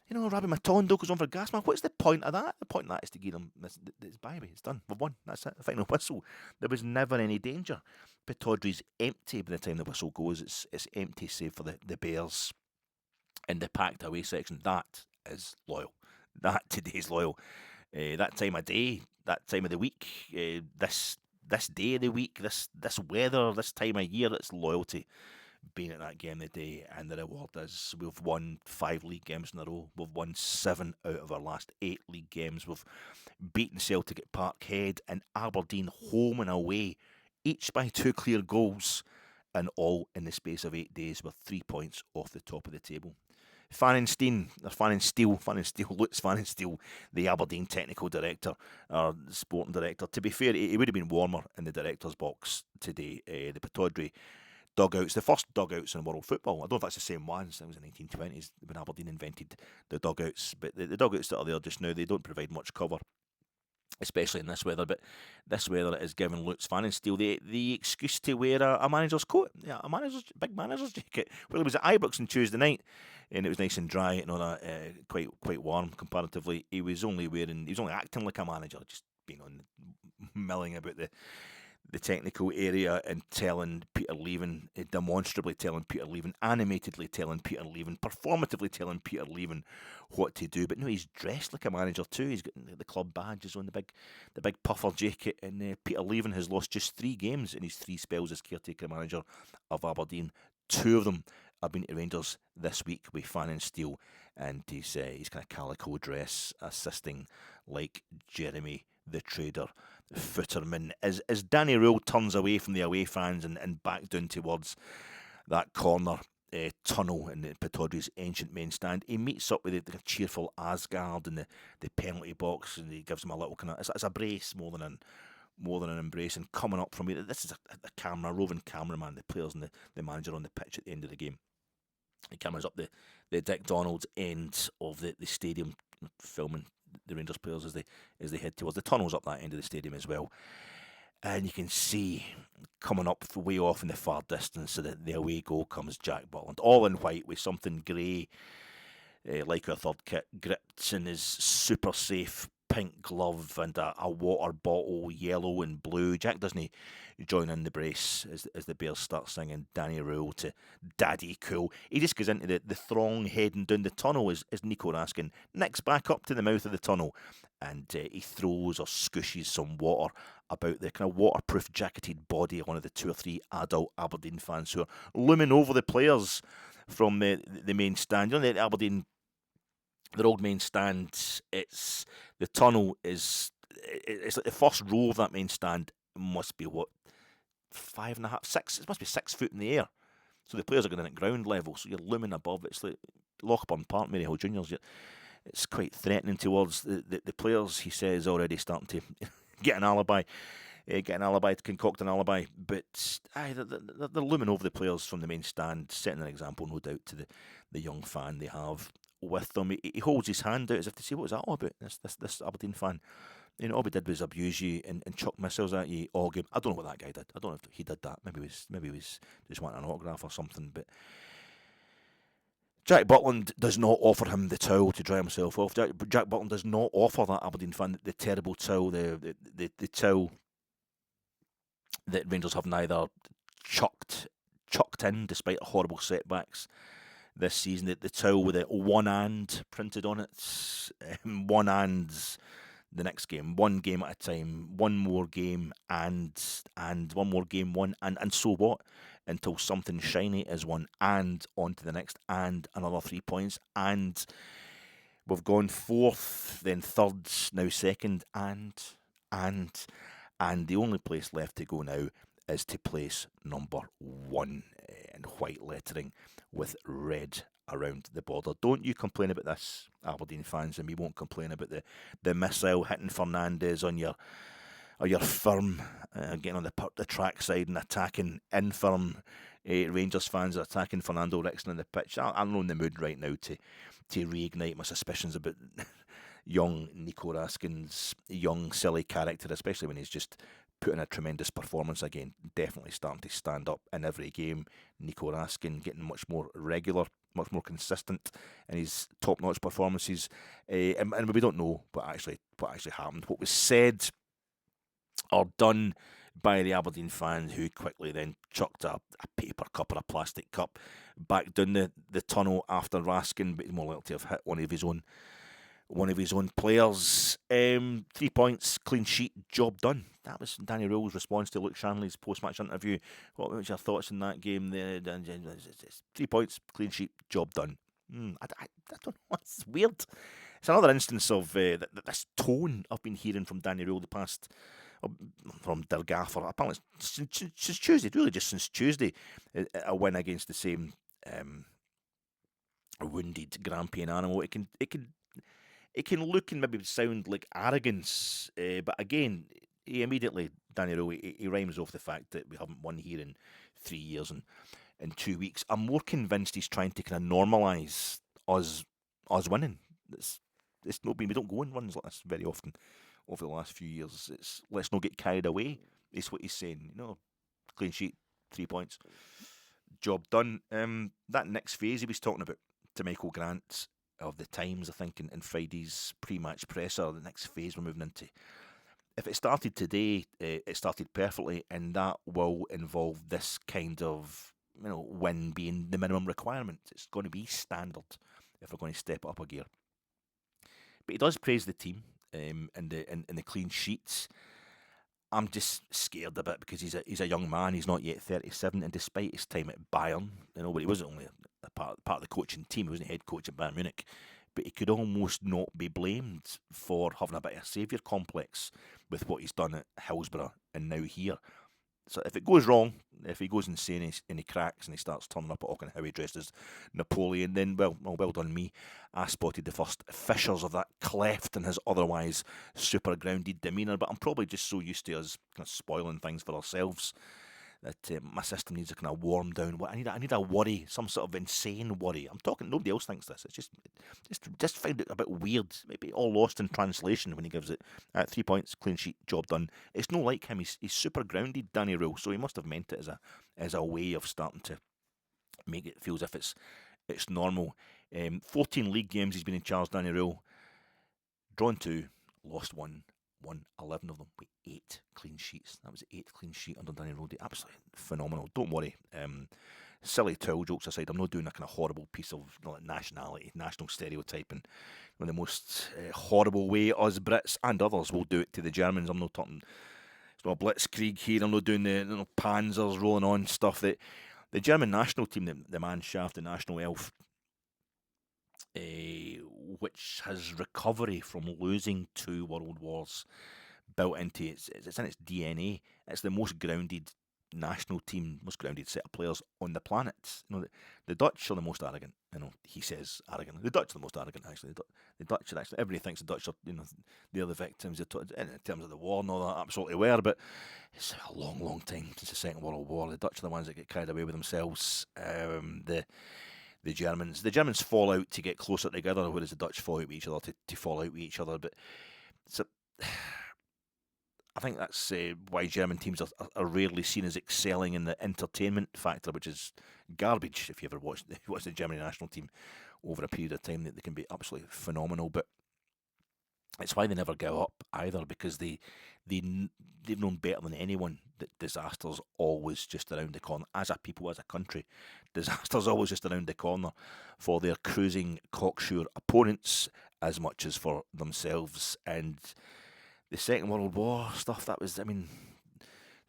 Rabbi Matondo goes on for Gassman. What's the point of that? The point of that is to give them this bye-bye. It's done. We've won. That's it. The final whistle. There was never any danger. Pittodrie's empty by the time the whistle goes. It's empty save for the Bears. In the packed away section. That is loyal. That today's loyal. That time of day, that time of the week, this day of the week, this weather, this time of year, it's loyalty being at that game today. And the reward is we've won 5 league games in a row. We've won 7 out of our last 8 league games. We've beaten Celtic at Parkhead and Aberdeen home and away, each by 2 clear goals, and all in the space of 8 days. We're 3 points off the top of the table. Lutz Van Steele, the Aberdeen technical director, or sporting director. To be fair, he would have been warmer in the director's box today. The Pittodrie dugouts, the first dugouts in world football. I don't know if that's the same ones. It was in the 1920s when Aberdeen invented the dugouts. But the dugouts that are there just now, they don't provide much cover, especially in this weather. But this weather is giving Lutz Van Steele the excuse to wear a manager's coat. Yeah, big manager's jacket. Well, it was at Ibrox on Tuesday night, and it was nice and dry and all that, quite warm comparatively. He was only acting like a manager, just being on milling about the technical area and telling Peter Leaving, demonstrably telling Peter Leaving, animatedly telling Peter Leaving, performatively telling Peter Leaving what to do. But no, he's dressed like a manager too. He's got the club badges on, the big puffer jacket, and Peter Leaving has lost just 3 games in his 3 spells as caretaker manager of Aberdeen. 2 of them have been to Rangers this week with Fannin Steele and his kind of calico dress, assisting like Jeremy the Trader Footerman. As Danny Röhl turns away from the away fans and back down towards that corner tunnel in the Pittodrie's ancient main stand, he meets up with the cheerful AASGAARD in the penalty box, and he gives him a little kind of, it's a brace more than an embrace. And coming up from me, this is a roving cameraman, the players and the manager on the pitch at the end of the game. The camera's up the Dick Donald's end of the stadium, filming the Rangers players as they head towards the tunnels up that end of the stadium as well. And you can see coming up way off in the far distance, so that the away goal comes Jack Butland, all in white with something grey, like our third kit, gripped in his super safe pink glove and a water bottle, yellow and blue. Jack doesn't join in the brace as the Bears start singing Danny Röhl to Daddy Cool. He just goes into the throng heading down the tunnel as Nico Raskin nicks back up to the mouth of the tunnel, and he throws or scooshes some water about the kind of waterproof jacketed body of one of the 2 or 3 adult Aberdeen fans who are looming over the players from the main stand. You know, the Aberdeen, their old main stand, it's the tunnel it's like the first row of that main stand must be 5.5, 6, it must be 6 foot in the air. So the players are going in at ground level, so you're looming above. It's like Lochburn Park, Maryhill Juniors. It's quite threatening towards the players, he says, already starting to get an alibi, to concoct an alibi. But they're looming over the players from the main stand, setting an example, no doubt, to the young fan they have with them. He holds his hand out as if to say, what was that all about, this Aberdeen fan? You know, all he did was abuse you and chuck missiles at you all game. I don't know what that guy did. I don't know if he did that. Maybe he was just wanting an autograph or something. But Jack Butland does not offer him the towel to dry himself off. Jack Butland does not offer that Aberdeen fan the terrible towel, the towel that Rangers have neither chucked in despite horrible setbacks this season. The towel with the one and printed on it, one and's the next game, one game at a time, one more game and one more game, and so what, until something shiny is won, and on to the next, and another 3 points, and we've gone 4th, then 3rd, now 2nd, and the only place left to go now is to place number 1 in white lettering with red around the border. Don't you complain about this, Aberdeen fans, and we won't complain about the missile hitting Fernandes on your firm, getting on the track side and attacking infirm Rangers fans, attacking Fernando Rixon on the pitch. I'm not in the mood right now to reignite my suspicions about young Nico Raskin's young silly character, especially when he's just put in a tremendous performance again. Definitely starting to stand up in every game. Nico Raskin getting much more regular, much more consistent in his top-notch performances. And we don't know what actually happened. What was said or done by the Aberdeen fan, who quickly then chucked a paper cup or a plastic cup back down the tunnel after Raskin, but he's more likely to have hit one of his own players. 3 points, clean sheet, job done. That was Danny Röhl's response to Luke Shanley's post-match interview. What was your thoughts on that game? 3 points, clean sheet, job done. I don't know. It's weird. It's another instance of this tone I've been hearing from Danny Röhl the past, from Der Gaffer. Apparently since Tuesday, really just since Tuesday, a win against the same wounded Grampian animal. It can look and maybe sound like arrogance, but again, Danny Röhl, he rhymes off the fact that we haven't won here in 3 years and in 2 weeks. I'm more convinced he's trying to kind of normalise us winning. It's not been, we don't go on runs like this very often over the last few years. It's let's not get carried away, is what he's saying. You know, clean sheet, 3 points, job done. That next phase he was talking about to Michael Grant of the Times, I think, in Friday's pre-match presser, the next phase we're moving into if it started today, it started perfectly, and that will involve this kind of win being the minimum requirement. It's going to be standard if we're going to step up a gear. But he does praise the team and the clean sheets. I'm just scared a bit because he's a young man. He's not yet 37, and despite his time at Bayern, but he wasn't only a part of the coaching team. He wasn't head coach at Bayern Munich, but he could almost not be blamed for having a bit of a saviour complex with what he's done at Hillsborough and now here. So if it goes wrong, if he goes insane and he cracks and he starts turning up at talking how he dressed as Napoleon, then well done me. I spotted the first fissures of that cleft in his otherwise super grounded demeanour, but I'm probably just so used to us kind of spoiling things for ourselves that my system needs a kind of warm down. I need a worry, some sort of insane worry. I'm talking, nobody else thinks this. It's just find it a bit weird, maybe all lost in translation when he gives it 3 points, clean sheet, job done. It's no like him. He's super grounded, Danny Röhl, so he must have meant it as a way of starting to make it feel as if it's normal. 14 league games he's been in charge, Danny Röhl. Drawn 2, lost 1. Won 11 of them with 8 clean sheets. That was the 8th clean sheet under Danny Röhl. Absolutely phenomenal. Don't worry. Silly towel jokes aside, I'm not doing a kind of horrible piece of nationality, national stereotype, and in the most horrible way us Brits and others will do it to the Germans. I'm not talking, it's not a blitzkrieg here. I'm not doing the panzers rolling on stuff. That the German national team, the Mannschaft, the national elf, which has recovery from losing 2 world wars built into it's in its DNA. It's the most grounded national team, most grounded set of players on the planet. The Dutch are the most arrogant. He says arrogant. The Dutch are the most arrogant, actually. The Dutch are actually, everybody thinks the Dutch are, they're the victims in terms of the war and all that. Absolutely were, but it's a long, long time since the Second World War. The Dutch are the ones that get carried away with themselves. The Germans fall out to get closer together, whereas the Dutch fall out with each other to fall out with each other. But I think that's why German teams are rarely seen as excelling in the entertainment factor, which is garbage. If you ever watch the German national team over a period of time, they can be absolutely phenomenal. But it's why they never go up either, because they've known better than anyone that disaster's always just around the corner. As a people, as a country, disaster's always just around the corner for their cruising, cocksure opponents as much as for themselves. And the Second World War stuff, that was, the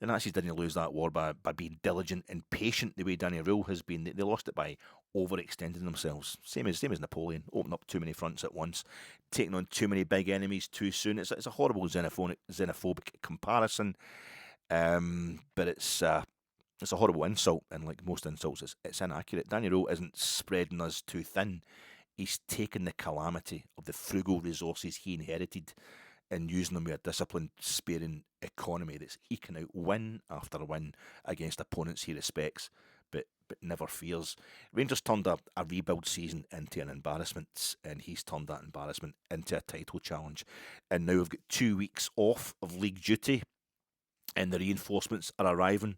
Nazis didn't lose that war by being diligent and patient the way Danny Röhl has been. They lost it by overextending themselves. Same as Napoleon, opening up too many fronts at once, taking on too many big enemies too soon. It's a horrible xenophobic comparison, but it's a horrible insult, and like most insults, it's inaccurate. Danny Röhl isn't spreading us too thin. He's taken the calamity of the frugal resources he inherited and using them with a disciplined, sparing economy that's eking out win after win against opponents he respects, but never fears. Rangers turned a rebuild season into an embarrassment, and he's turned that embarrassment into a title challenge. And now we've got 2 weeks off of league duty, and the reinforcements are arriving.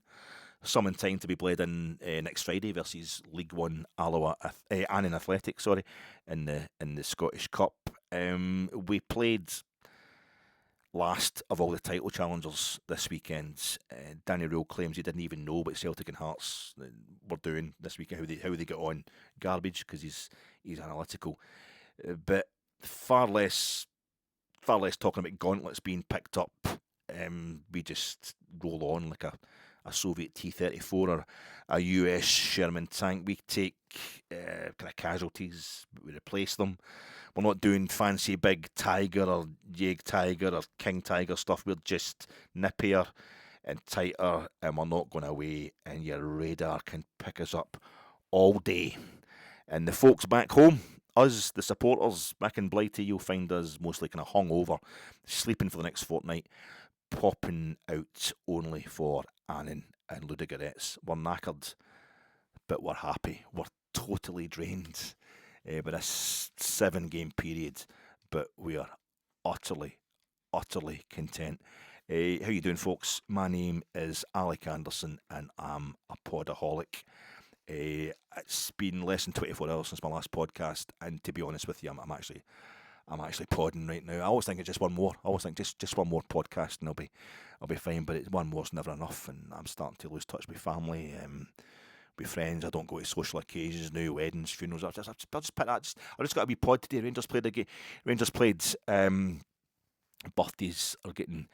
Some in time to be played in next Friday versus League One Annan Athletic, in the Scottish Cup. We played last of all the title challengers this weekend. Danny Röhl claims he didn't even know what Celtic and Hearts were doing this weekend, how they got on. Garbage, because he's analytical. But far less talking about gauntlets being picked up. We just roll on like a Soviet T-34 or a US Sherman tank. We take kind of casualties, we replace them. We're not doing fancy big Tiger or Jäg Tiger or King Tiger stuff. We're just nippier and tighter, and we're not going away, and your radar can pick us up all day. And the folks back home, us, the supporters back in Blighty, you'll find us mostly kind of hungover, sleeping for the next fortnight, popping out only for Annan and Ludogorets. We're knackered, but we're happy. We're totally drained by this 7-game period, but we are utterly content. How you doing, folks? My name is Alec Anderson, and I'm a podaholic. It's been less than 24 hours since my last podcast, and to be honest with you, I'm actually I'm actually podding right now. I always think it's just one more. I always think just one more podcast and I'll be fine. But one more's never enough, and I'm starting to lose touch with family, with friends. I don't go to social occasions now, weddings, funerals. I'll just pick that. I just got a wee pod today. Rangers played a game. Rangers played. Birthdays are getting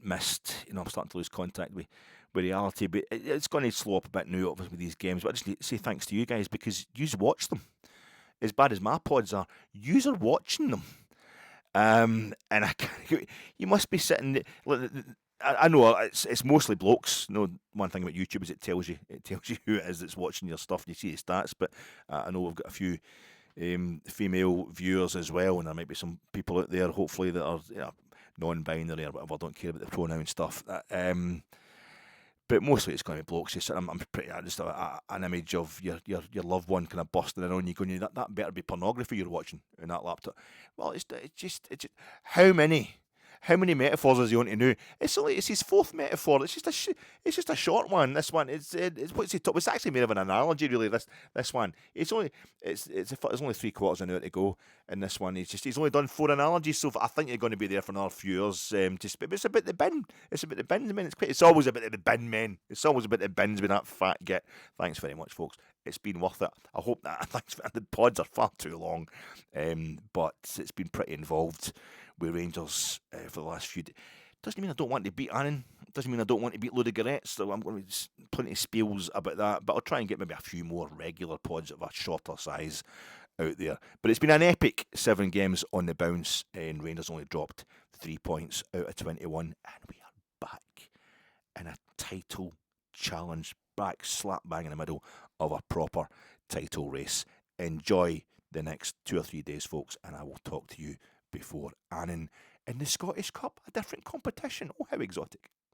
missed. You know, I'm starting to lose contact with reality. But it's going to slow up a bit now, obviously, with these games. But I just need to say thanks to you guys, because yous watch them. As bad as my pods are, yous are watching them. And I can't, you must be sitting. I know it's mostly blokes. No, one thing about YouTube is it tells you who it is that's watching your stuff. And you see the stats, but I know we've got a few female viewers as well, and there might be some people out there, hopefully, that are non-binary or whatever, don't care about the pronoun stuff. But mostly it's going to be blokes. I'm pretty just an image of your loved one kind of busting in on you, going, that better be pornography you're watching in that laptop. Well, it's just how many metaphors is he on to know? It's his fourth metaphor. It's just a short one. This one, it's what's he talk? It's actually more of an analogy, really. This one, it's only 3/4 an hour to go. In this one, he's only done 4 analogies. So I think you're going to be there for another few years. But it's about the bin. It's about the bins, man. It's always about the bin, men. It's always about the bins with that fat git. Thanks very much, folks. It's been worth it. I hope that. Thanks. The pods are far too long, but it's been pretty involved with Rangers for the last few days. Doesn't mean I don't want to beat Annan. Doesn't mean I don't want to beat Ludogorets. So I'm going to plenty of spiels about that. But I'll try and get maybe a few more regular pods of a shorter size out there. But it's been an epic 7 games on the bounce, and Rangers only dropped 3 points out of 21, and we are back in a title challenge, back slap bang in the middle of a proper title race. Enjoy the next 2 or 3 days, folks, and I will talk to you before Annan in the Scottish Cup, a different competition. Oh, how exotic.